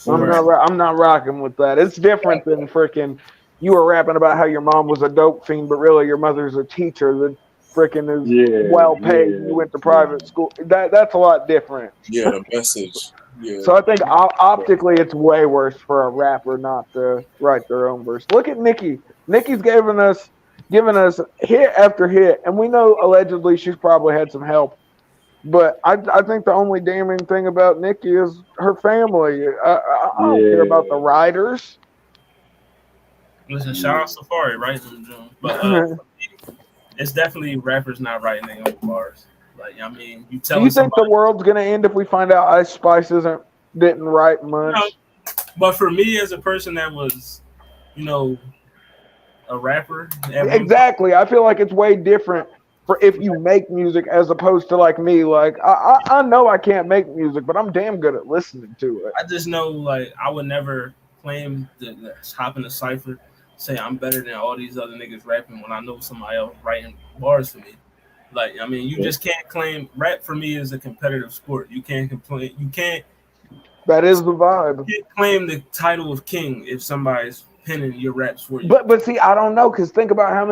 I'm not rocking with that. It's different than freaking you were rapping about how your mom was a dope fiend, but really your mother's a teacher that freaking is well paid. You went to private school. That's a lot different. Yeah, the message. Yeah. So I think optically it's way worse for a rapper not to write their own verse. Look at Nicki. Nicki's giving us hit after hit, and we know allegedly she's probably had some help. But I think the only damning thing about Nicki is her family. I don't care about the writers. Listen, shout out Safari, right? But it's definitely rappers not writing their own bars. Like, I mean, you tell. Do you think the world's gonna end if we find out Ice Spice didn't write much? No, but for me, as a person that was, a rapper, exactly, I feel like it's way different. For if you make music as opposed to like me, like I know I can't make music, but I'm damn good at listening to it. I just know, like, I would never claim to hop in a cypher, say I'm better than all these other niggas rapping when I know somebody else writing bars for me. Like, I mean, you just can't claim. Rap for me is a competitive sport. You can't complain. You can't. That is the vibe. You can't claim the title of king if somebody's penning your raps for you. But see, I don't know, because think about how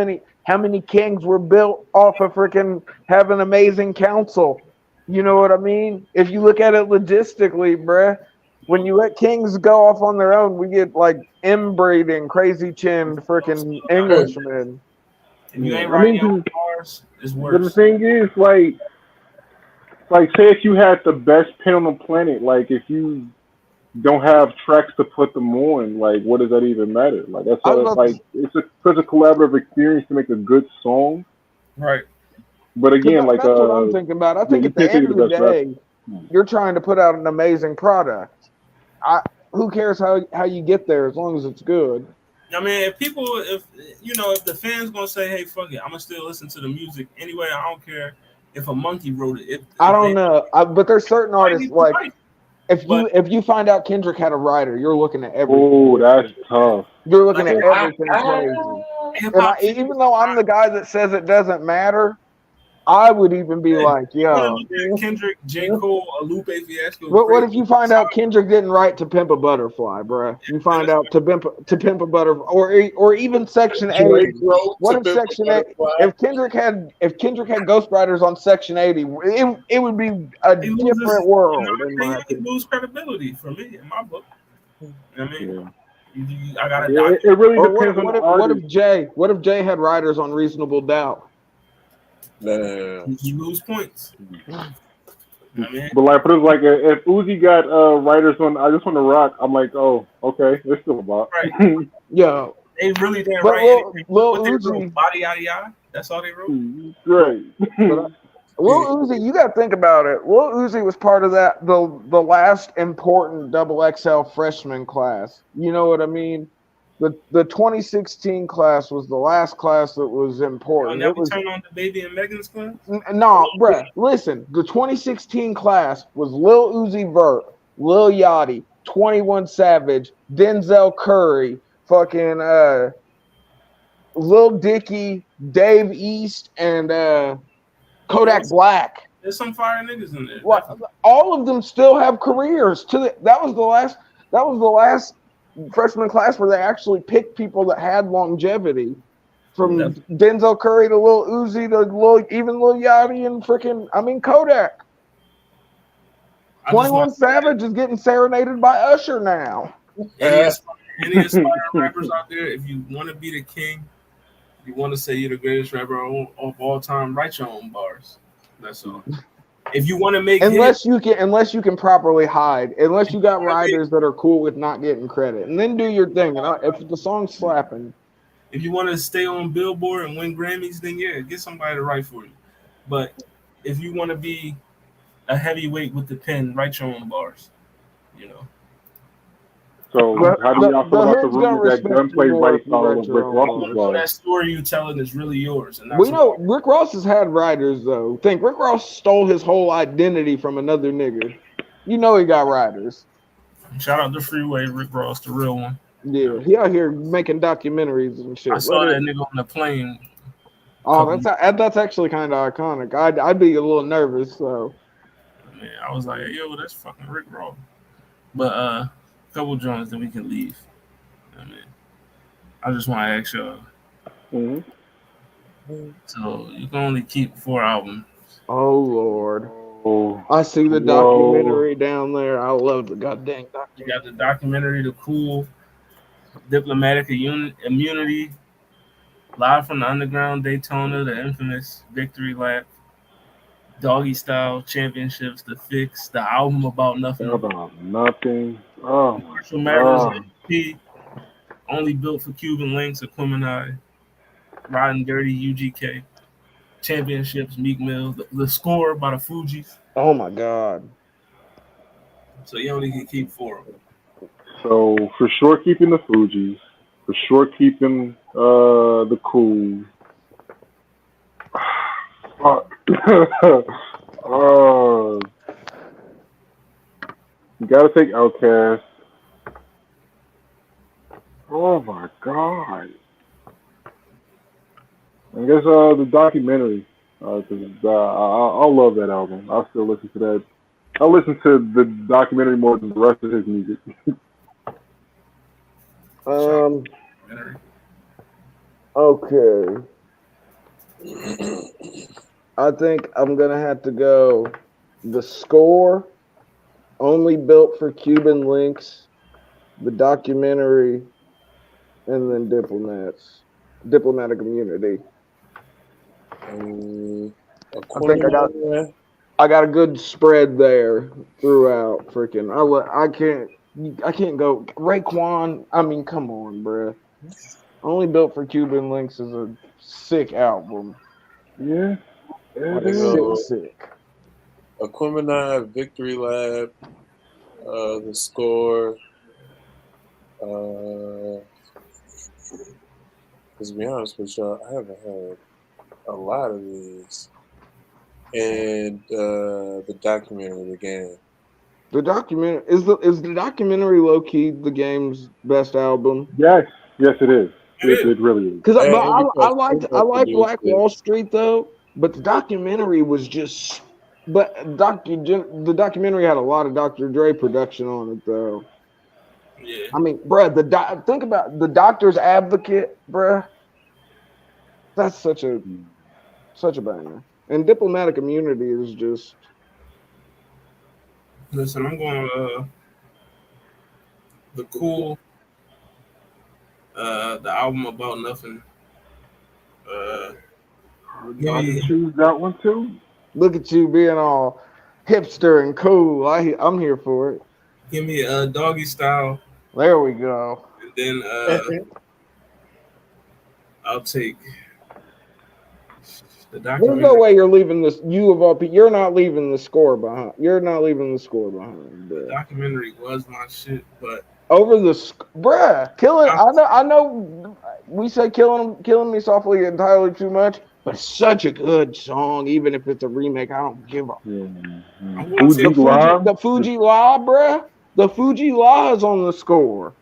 many kings were built off of freaking having amazing counsel. You know what I mean? If you look at it logistically, bruh, when you let kings go off on their own, we get like inbreeding, crazy chinned freaking Englishmen. If you ain't writing your own bars, it's But worse. the thing is, like say if you had the best pen on the planet, like if you don't have tracks to put them on, like what does that even matter? Like that's such a collaborative experience to make a good song. Right. But again, that's what I'm thinking about. I think at the end of the day, you're trying to put out an amazing product. Who cares how you get there as long as it's good. I mean, if the fans gonna say, "Hey, fuck it, I'm gonna still listen to the music anyway," I don't care if a monkey wrote it. I don't know, but there's certain artists like if you find out Kendrick had a writer, you're looking at everything. Oh, that's tough. You're looking at everything crazy. Even though I'm the guy that says it doesn't matter, I would even be like, yo. Kendrick, J. Cole, a Lupe Fiasco. What if you find out Kendrick didn't write To Pimp a Butterfly, bruh? You find out To Pimp a Butterfly, or even Section 80. What if Section 80? If Kendrick had ghostwriters on Section 80, it would be a different world. He lose credibility for me in my book. I mean, I got it really depends on the artist. What if Jay had writers on Reasonable Doubt? You lose points. But like, put it like, if Uzi got writers on "I Just Want to Rock," I'm like, oh, okay, it's still about. Right. Yeah. They really didn't write anything. Lil Uzi, body yada yada. That's all they wrote. Right. Lil Uzi, you got to think about it. Lil Uzi was part of the last important XXL freshman class. You know what I mean? The 2016 class was the last class that was important. Now we turn on the Baby and Megan's class? No, bruh. Listen, the 2016 class was Lil Uzi Vert, Lil Yachty, 21 Savage, Denzel Curry, fucking Lil Dicky, Dave East, and Kodak Black. There's some fire niggas in there. All of them still have careers. That was the last freshman class where they actually picked people that had longevity, from Denzel Curry to Lil Uzi to even Lil Yachty and Kodak. 21 Savage is getting serenaded by Usher now. Any aspiring rappers out there, if you want to be the king, you want to say you're the greatest rapper of all time, write your own bars. That's all. If you want to make unless you can properly hide, unless you got writers that are cool with not getting credit, and then do your thing. And if the song's slapping, if you want to stay on Billboard and win Grammys, then get somebody to write for you. But if you want to be a heavyweight with the pen, write your own bars. You know. So how do y'all feel about the rumor that Gunplay writes all of Rick Ross's bars? That story you telling is really yours. And we know Rick Ross has had writers though. Rick Ross stole his whole identity from another nigga. You know he got writers. Shout out to Freeway Rick Ross, the real one. Yeah, he out here making documentaries and shit. I saw that nigga on the plane. Oh, that's actually kind of iconic. I'd be a little nervous. So, man, I was like, yo, that's fucking Rick Ross. But couple joints, then we can leave. I mean, I just want to ask y'all. Mm-hmm. So you can only keep 4 albums. Oh Lord! I see the documentary down there. I love the goddamn documentary. You got the documentary, The Cool, Diplomatic Immunity, Live from the Underground, Daytona, the infamous Victory Lap, Doggy Style, Championships, The Fix, the album about nothing. About nothing. Oh, Commercial Matters, MP, Only Built for Cuban Links, Aquemini, Riding Dirty, UGK, Championships, Meek Mill, the Score by the Fugees. Oh my God! So you only can keep 4 of them. So for sure, keeping the Fugees. For sure, keeping the Cool. Fuck. You gotta take Outkast. Oh my God. I guess the documentary. I'll love that album. I'll still listen to that. I'll listen to the documentary more than the rest of his music. Okay. I think I'm gonna have to go The Score, Only Built for Cuban Links, the documentary, and then Diplomatic Immunity. I got a good spread there throughout. Freaking, I can't go Raekwon. I mean, come on, bruh. Only Built for Cuban Links is a sick album. Yeah, sick. Aquemini, Victory Lab, the score. To be honest with y'all, I haven't heard a lot of these. And the documentary, the game. The documentary is the documentary low key the game's best album. Yes, it is. It really is. Because I like Black Wall Street though, but the documentary was just. But the documentary had a lot of Dr. Dre production on it though. Yeah. I mean, bruh, think about The Doctor's Advocate, bruh. That's such a banger. And Diplomatic Immunity is just. Listen, I'm going the Cool, the album About Nothing. Choose that one too. Look at you being all hipster and cool. I'm here for it. Give me Doggy Style. There we go. And then I'll take the documentary. There's no way you're leaving this. You're not leaving the score behind. You're not leaving the score behind. The documentary was my shit, but over the bruh, killing. I know. We say killing me softly entirely too much, but it's such a good song. Even if it's a remake, I don't give a. The Fuji La, bruh. The Fuji La is on the score.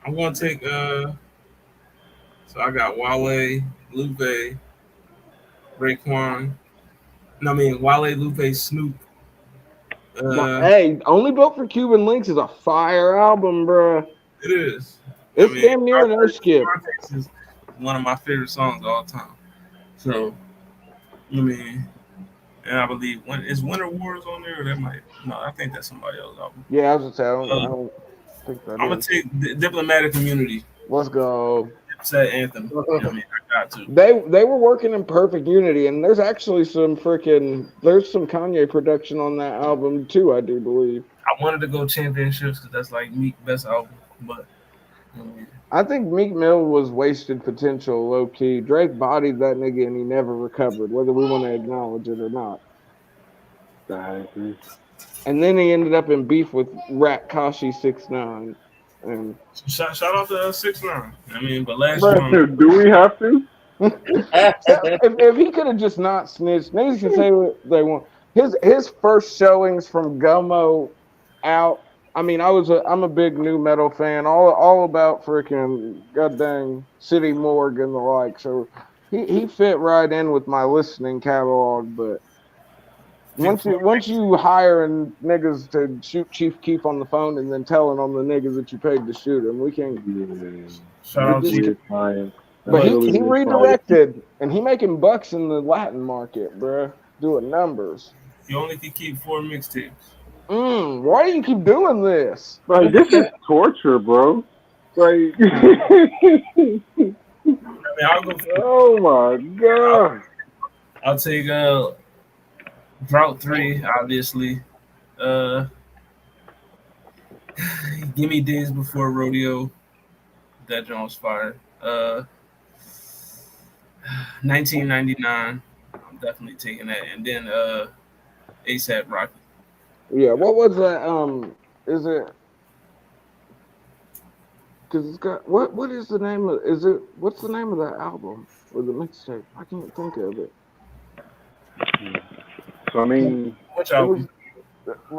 I'm gonna take. So I got Wale, Lupe, Raekwon. Wale, Lupe, Snoop. Hey, Only Built for Cuban Links is a fire album, bruh. It is. It's damn near no skip. Is one of my favorite songs of all time. So, and I believe is Winter Wars on there, or that might I think that's somebody else's album. Yeah, I was gonna say I don't think that. I'm gonna take Diplomatic Immunity. Let's go. Set anthem. I got to. They were working in perfect unity, and there's actually some Kanye production on that album too. I do believe. I wanted to go Championships because that's like Meek's best album, but. I think Meek Mill was wasted potential, low key. Drake bodied that nigga and he never recovered, whether we want to acknowledge it or not. I agree. And then he ended up in beef with Rat Kashi 6ix9ine. And shout out to 6ix9ine. But last time, do we have to? if he could have just not snitched, niggas can say what they want. His first showings from Gummo out. I'm a big new metal fan, all about freaking goddamn City Morgue and the like. So he fit right in with my listening catalog. But once you hiring niggas to shoot Chief Keef on the phone and then telling on the niggas that you paid to shoot him, we can't. But he redirected and he making bucks in the Latin market, bruh, doing numbers. You only can keep 4 mixtapes. Why do you keep doing this? Like, this is torture, bro. Like, I'll go oh my god. I'll take Drought 3, obviously. Give me Days Before Rodeo. That Jones fire. 1999. I'm definitely taking that. And then ASAP Rocky. Yeah, what was that? Is it? Because it's got what is the name of? What's the name of that album or the mixtape? I can't think of it. So which album?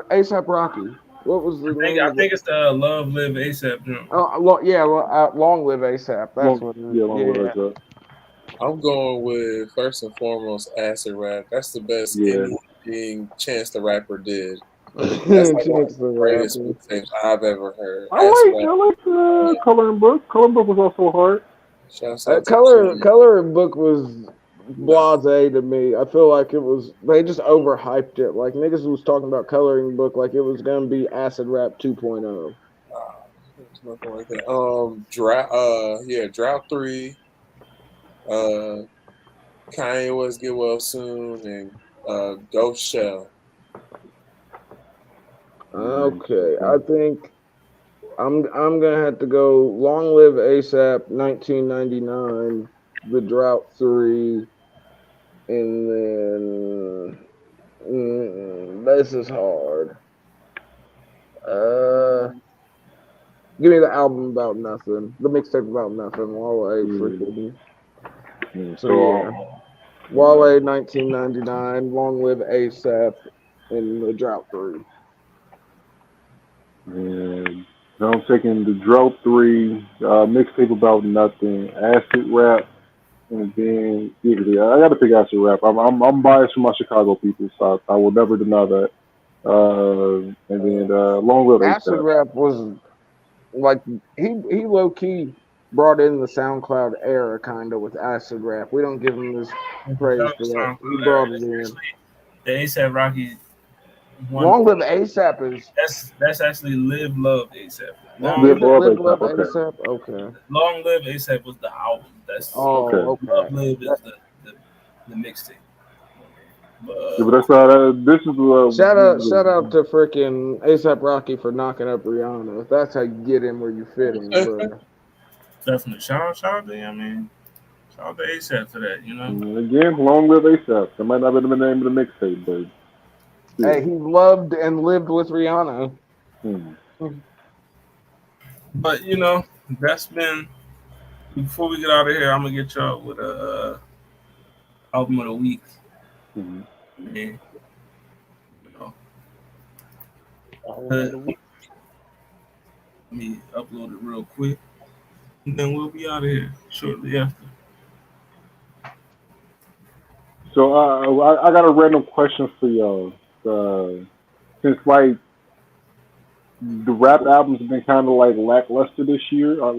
ASAP Rocky. What was the name? I think it's the Love Live ASAP joint. Long Live ASAP. That's what it is. Yeah, Long Live ASAP. I'm going with first and foremost Acid Rap. That's the best anything Chance the Rapper did. That's like one of the greatest mixtapes I've ever heard. I like Color and Book. Color and Book was also hard. Color and Book was blasé to me. I feel like they just overhyped it. Like niggas was talking about Coloring Book like it was gonna be Acid Rap 2.0. Nothing like that. Drought 3. Kanye West Get Well Soon, and Ghost Shell. Okay, I think I'm gonna have to go Long Live ASAP 1999, The Drought 3, and then this is hard. Give me the album about nothing, the mixtape about nothing. Wale freaking. Wale 1999, Long Live ASAP, and The Drought 3. And I'm taking The Drought 3, mixtape about nothing, Acid Rap, and then I got to pick Acid Rap. I'm biased for my Chicago people, so I will never deny that. And then Long Live ASAP. Acid Rap was like he low key brought in the SoundCloud era kind of with Acid Rap. We don't give him this praise for that. He brought it in. The ASAP Rocky. Long Live ASAP is that's actually Live Love ASAP. Long Live ASAP. Okay. Long Live ASAP was the album. That's okay. Love Live is the mixtape. But that's not. This is shout out to freaking ASAP Rocky for knocking up Rihanna. If that's how you get in where you fit in, bro. Definitely. Shout out to I mean, shout out to ASAP for that. You know. Again, Long Live ASAP. That might not be the name of the mixtape, but. Hey, he loved and lived with Rihanna. But you know, that's been. Before we get out of here, I'm gonna get y'all with a album of the week. And, you know, let me upload it real quick, and then we'll be out of here shortly after. So I got a random question for y'all. Since like the rap albums have been kind of like lackluster this year, are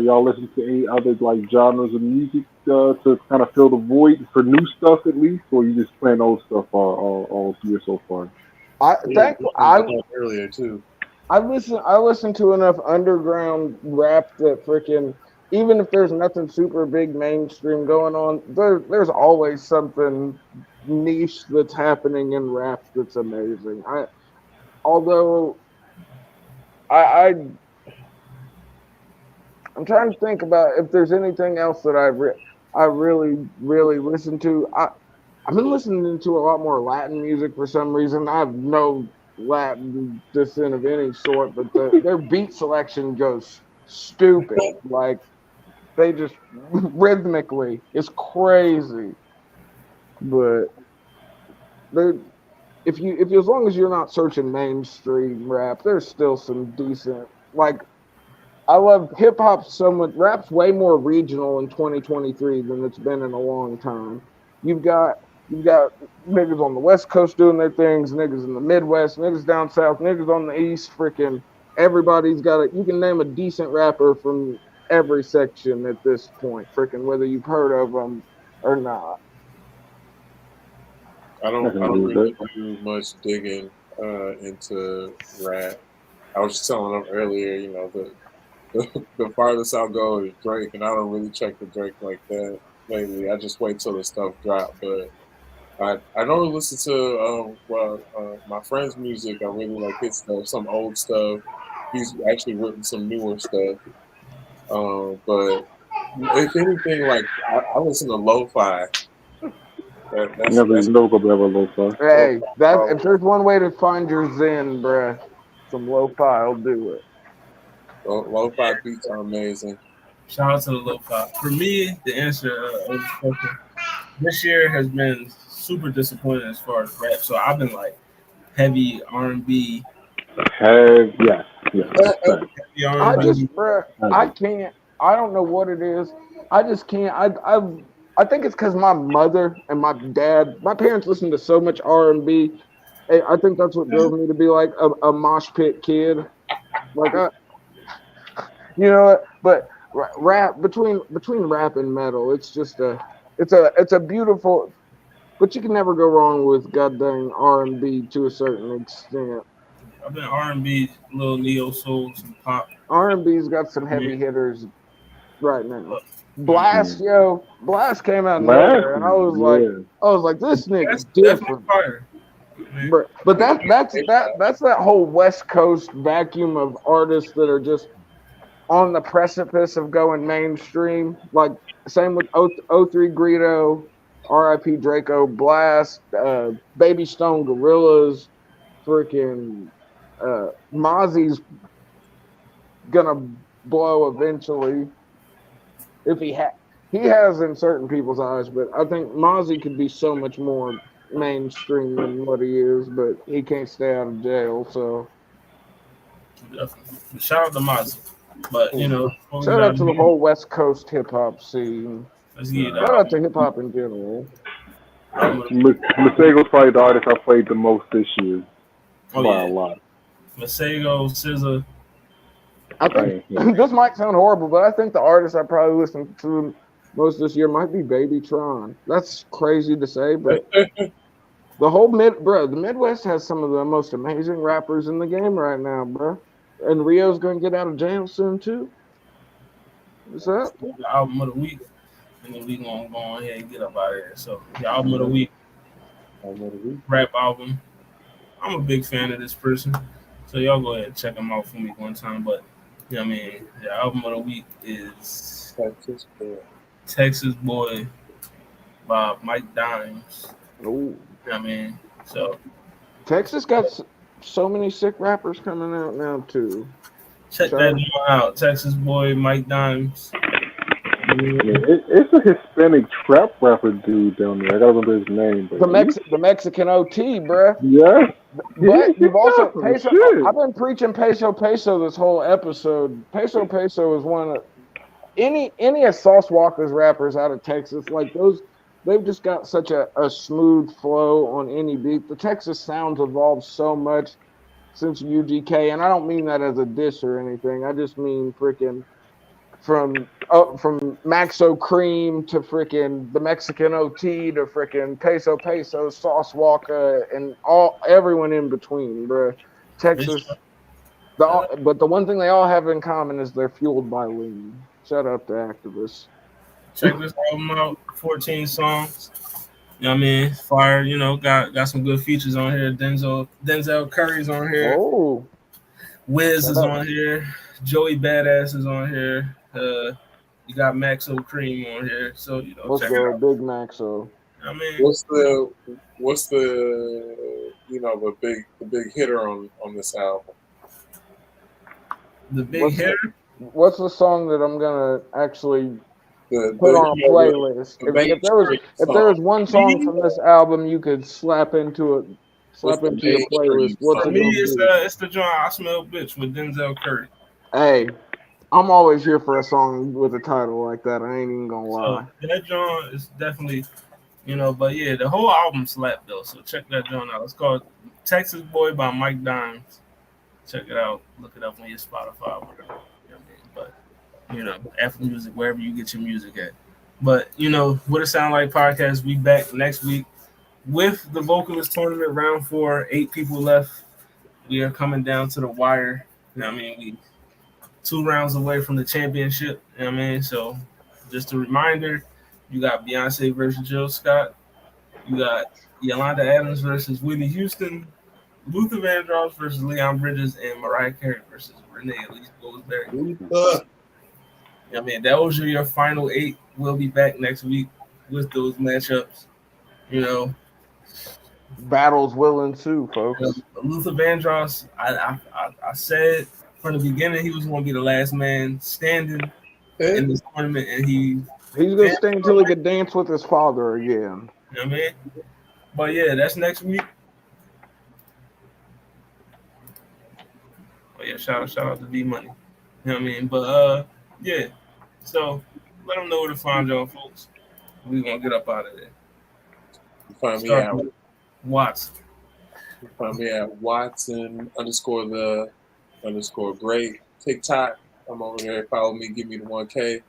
y'all listening to any other like genres of music to kind of fill the void for new stuff at least, or you just playing old stuff all year so far? Earlier too. I listen to enough underground rap that freaking, even if there's nothing super big mainstream going on, there's always something niche that's happening in rap that's amazing. I'm trying to think about if there's anything else that I really listen to. I've been listening to a lot more Latin music for some reason. I have no Latin descent of any sort, but their beat selection goes stupid. Like they just rhythmically, it's crazy. But if you as long as you're not searching mainstream rap, there's still some decent. Like I love hip hop so much. Rap's way more regional in 2023 than it's been in a long time. You've got niggas on the West Coast doing their things, niggas in the Midwest, niggas down south, niggas on the East. Freaking everybody's got it. You can name a decent rapper from every section at this point. Freaking whether you've heard of them or not. I don't really do much digging into rap. I was just telling them earlier, you know, the farthest I'll go is Drake, and I don't really check the Drake like that lately. I just wait till the stuff drop. But I don't listen to my friend's music. I really like his stuff, some old stuff. He's actually written some newer stuff. But if anything, like I listen to lo-fi. That's lo-fi. Hey, if there's one way to find your zen, bruh, some lo-fi will do it. Lo-fi beats are amazing. Shout out to the lo-fi. For me, the answer this year has been super disappointing as far as rap. So I've been like heavy R&B. Yes. Heavy R&B. I can't. I don't know what it is. I just can't. I think it's because my mother and my dad, my parents listen to so much R&B. I think that's what drove me to be like a mosh pit kid. Like you know what? But rap between rap and metal, it's just it's a beautiful. But you can never go wrong with goddamn R&B to a certain extent. I've been R&B, little neo soul, some pop. R&B's got some heavy hitters right now. Blast, yo, Blast came out of Blast, nowhere, and I was like, this nigga's That's different. fire. But that's that whole West Coast vacuum of artists that are just on the precipice of going mainstream. Like same with O3 Greedo, R.I.P. Draco, Blast, Baby Stone Gorillas, freaking Mozzie's gonna blow eventually. If he has in certain people's eyes, but I think Mozzie could be so much more mainstream than what he is, but he can't stay out of jail. So shout out to Mozzie, but you know, shout out to the whole West Coast hip hop scene. Shout out to hip hop in general. Masego's probably the artist I played the most this year by a lot. Masego, SZA. I think this might sound horrible, but I think the artist I probably listened to most this year might be Baby Tron. That's crazy to say, but the whole the Midwest has some of the most amazing rappers in the game right now, bro. And Rio's gonna get out of jail soon too. What's up? The album of the week, and then we gonna go ahead and get up out of here. So the album of the week, rap album. I'm a big fan of this person, so y'all go ahead and check him out for me one time. But you know what I mean, the album of the week is Texas Boy by Mike Dimes. Oh, you know what I mean, so Texas got so many sick rappers coming out now too. Check that one out, Texas Boy Mike Dimes. It's a Hispanic trap rapper dude down there. I gotta remember his name. But the Mexican OT, bruh. Yeah. But you've also Peso. I've been preaching Peso this whole episode. Peso is one of any of Sauce Walker's rappers out of Texas. Like those, they've just got such a smooth flow on any beat. The Texas sounds evolved so much since UGK, and I don't mean that as a diss or anything. I just mean freaking from Maxo Cream to freaking the Mexican OT to freaking Peso, Sauce Walker, and everyone in between, bro. Texas. But the one thing they all have in common is they're fueled by lean. Shout out to activists. Check this album out. 14 songs. You know what I mean? Fire. You know, got some good features on here. Denzel Curry's on here. Oh. Wiz is on here. Joey Badass is on here. You got Maxo Cream on here, so you know. What's the big Maxo? I mean, what's the the big hitter on this album? The big hitter. What's the song that I'm gonna actually put on a playlist? If there was one song from this album you could slap into your playlist, what's for it me? gonna It's the joint "I Smell Bitch" with Denzel Curry. Hey, I'm always here for a song with a title like that. I ain't even gonna lie. So that joint is definitely, but yeah, the whole album slapped though. So check that joint out. It's called Texas Boy by Mike Dimes. Check it out. Look it up on your Spotify, whatever. But Apple Music, wherever you get your music at. But what it sound like podcast. We back next week with the Vocalist tournament round 4. 8 people left. We are coming down to the wire. We 2 rounds away from the championship. So just a reminder, you got Beyonce versus Jill Scott. You got Yolanda Adams versus Whitney Houston. Luther Vandross versus Leon Bridges, and Mariah Carey versus Renee, Elise, Goldsberry. That was your final 8. We'll be back next week with those matchups. Battles will ensue, folks. Luther Vandross, I said from the beginning he was going to be the last man standing in this tournament, and he's going to stay until he can dance with his father again. But yeah, that's next week. But yeah, shout out to D Money. But yeah. So let them know where to find y'all, folks. We're gonna get up out of there. Find me at Watson. Find me at Watson_the_great TikTok. I'm over there. Follow me. Give me the 1K.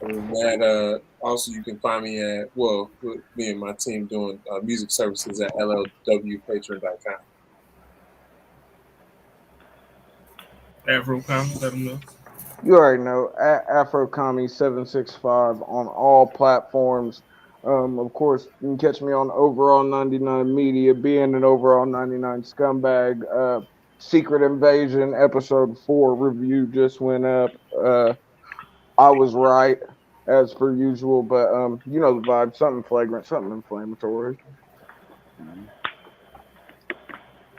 Other than that, also you can find me at me and my team doing music services at llwpatron.com. Afro comment, let them know. You already know, at AfroCommy765 on all platforms. Of course, you can catch me on Overall 99 Media, being an Overall 99 scumbag. Secret Invasion episode 4 review just went up. I was right, as per usual, but you know the vibe, something flagrant, something inflammatory.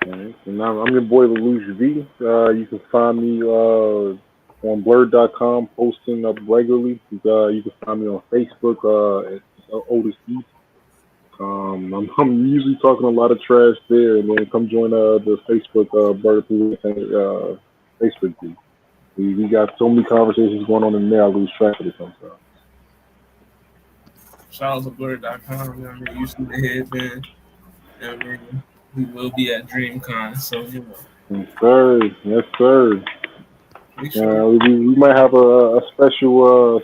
Right. And I'm your boy, Elise V. You can find me on blurred.com, posting up regularly. You can find me on Facebook at Otis East. I'm usually talking a lot of trash there, and then come join the Facebook Blurred Facebook group. We got so many conversations going on in there, I lose track of it sometimes. Shout out to blurred.com. You know what I mean? You see the headband. You know what I mean? We will be at DreamCon, so you know. Yes, sir. Yes, sir. Sure. We might have a special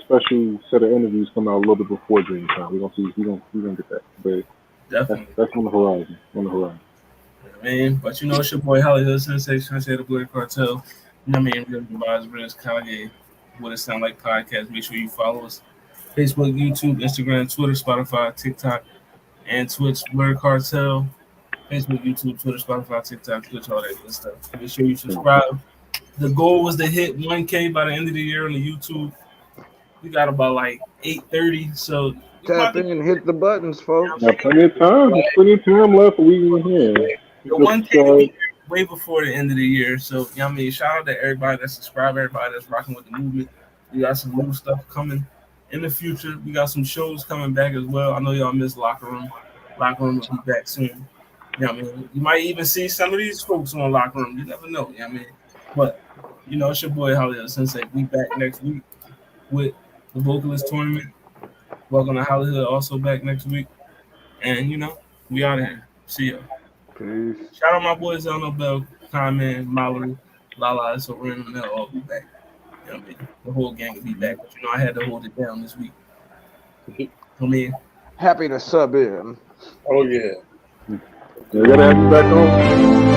set of interviews coming out a little bit before DreamCon. We're gonna get that, but definitely that's on the horizon. On the horizon. Man, but you know it's your boy Hollywood Sensei, Sensei the Blurred Cartel. You know what I mean? Real Vibes, British Kage, What It Sound Like podcast. Make sure you follow us. Facebook, YouTube, Instagram, Twitter, Spotify, TikTok, and Twitch. Blurred Cartel. Facebook, YouTube, Twitter, Spotify, TikTok, Twitch, all that good stuff. Make sure you subscribe. The goal was to hit 1K by the end of the year on the YouTube. We got about like 8:30, so tap in and hit the buttons, folks. Got plenty of time. Plenty of time left. We here. The 1K way before the end of the year. So, you know what I mean? Shout out to everybody that's subscribed, everybody that's rocking with the movement. We got some new stuff coming in the future. We got some shows coming back as well. I know y'all miss Locker Room. Locker Room will be back soon. You know what I mean? You might even see some of these folks on Locker Room. You never know. You know what I mean? But, you know, it's your boy Hollywood Sensei. We back next week with the Vocalist tournament. Welcome to Hollywood, also back next week. And, you know, we out of here. See ya. Peace. Shout out my boys Elno Bell, Conman, Mallory, Lala, so we're in the middle. All be back. You know what I mean? The whole gang will be back. But, you know, I had to hold it down this week. Come in. Happy to sub in. Oh, yeah. We gotta have you back on.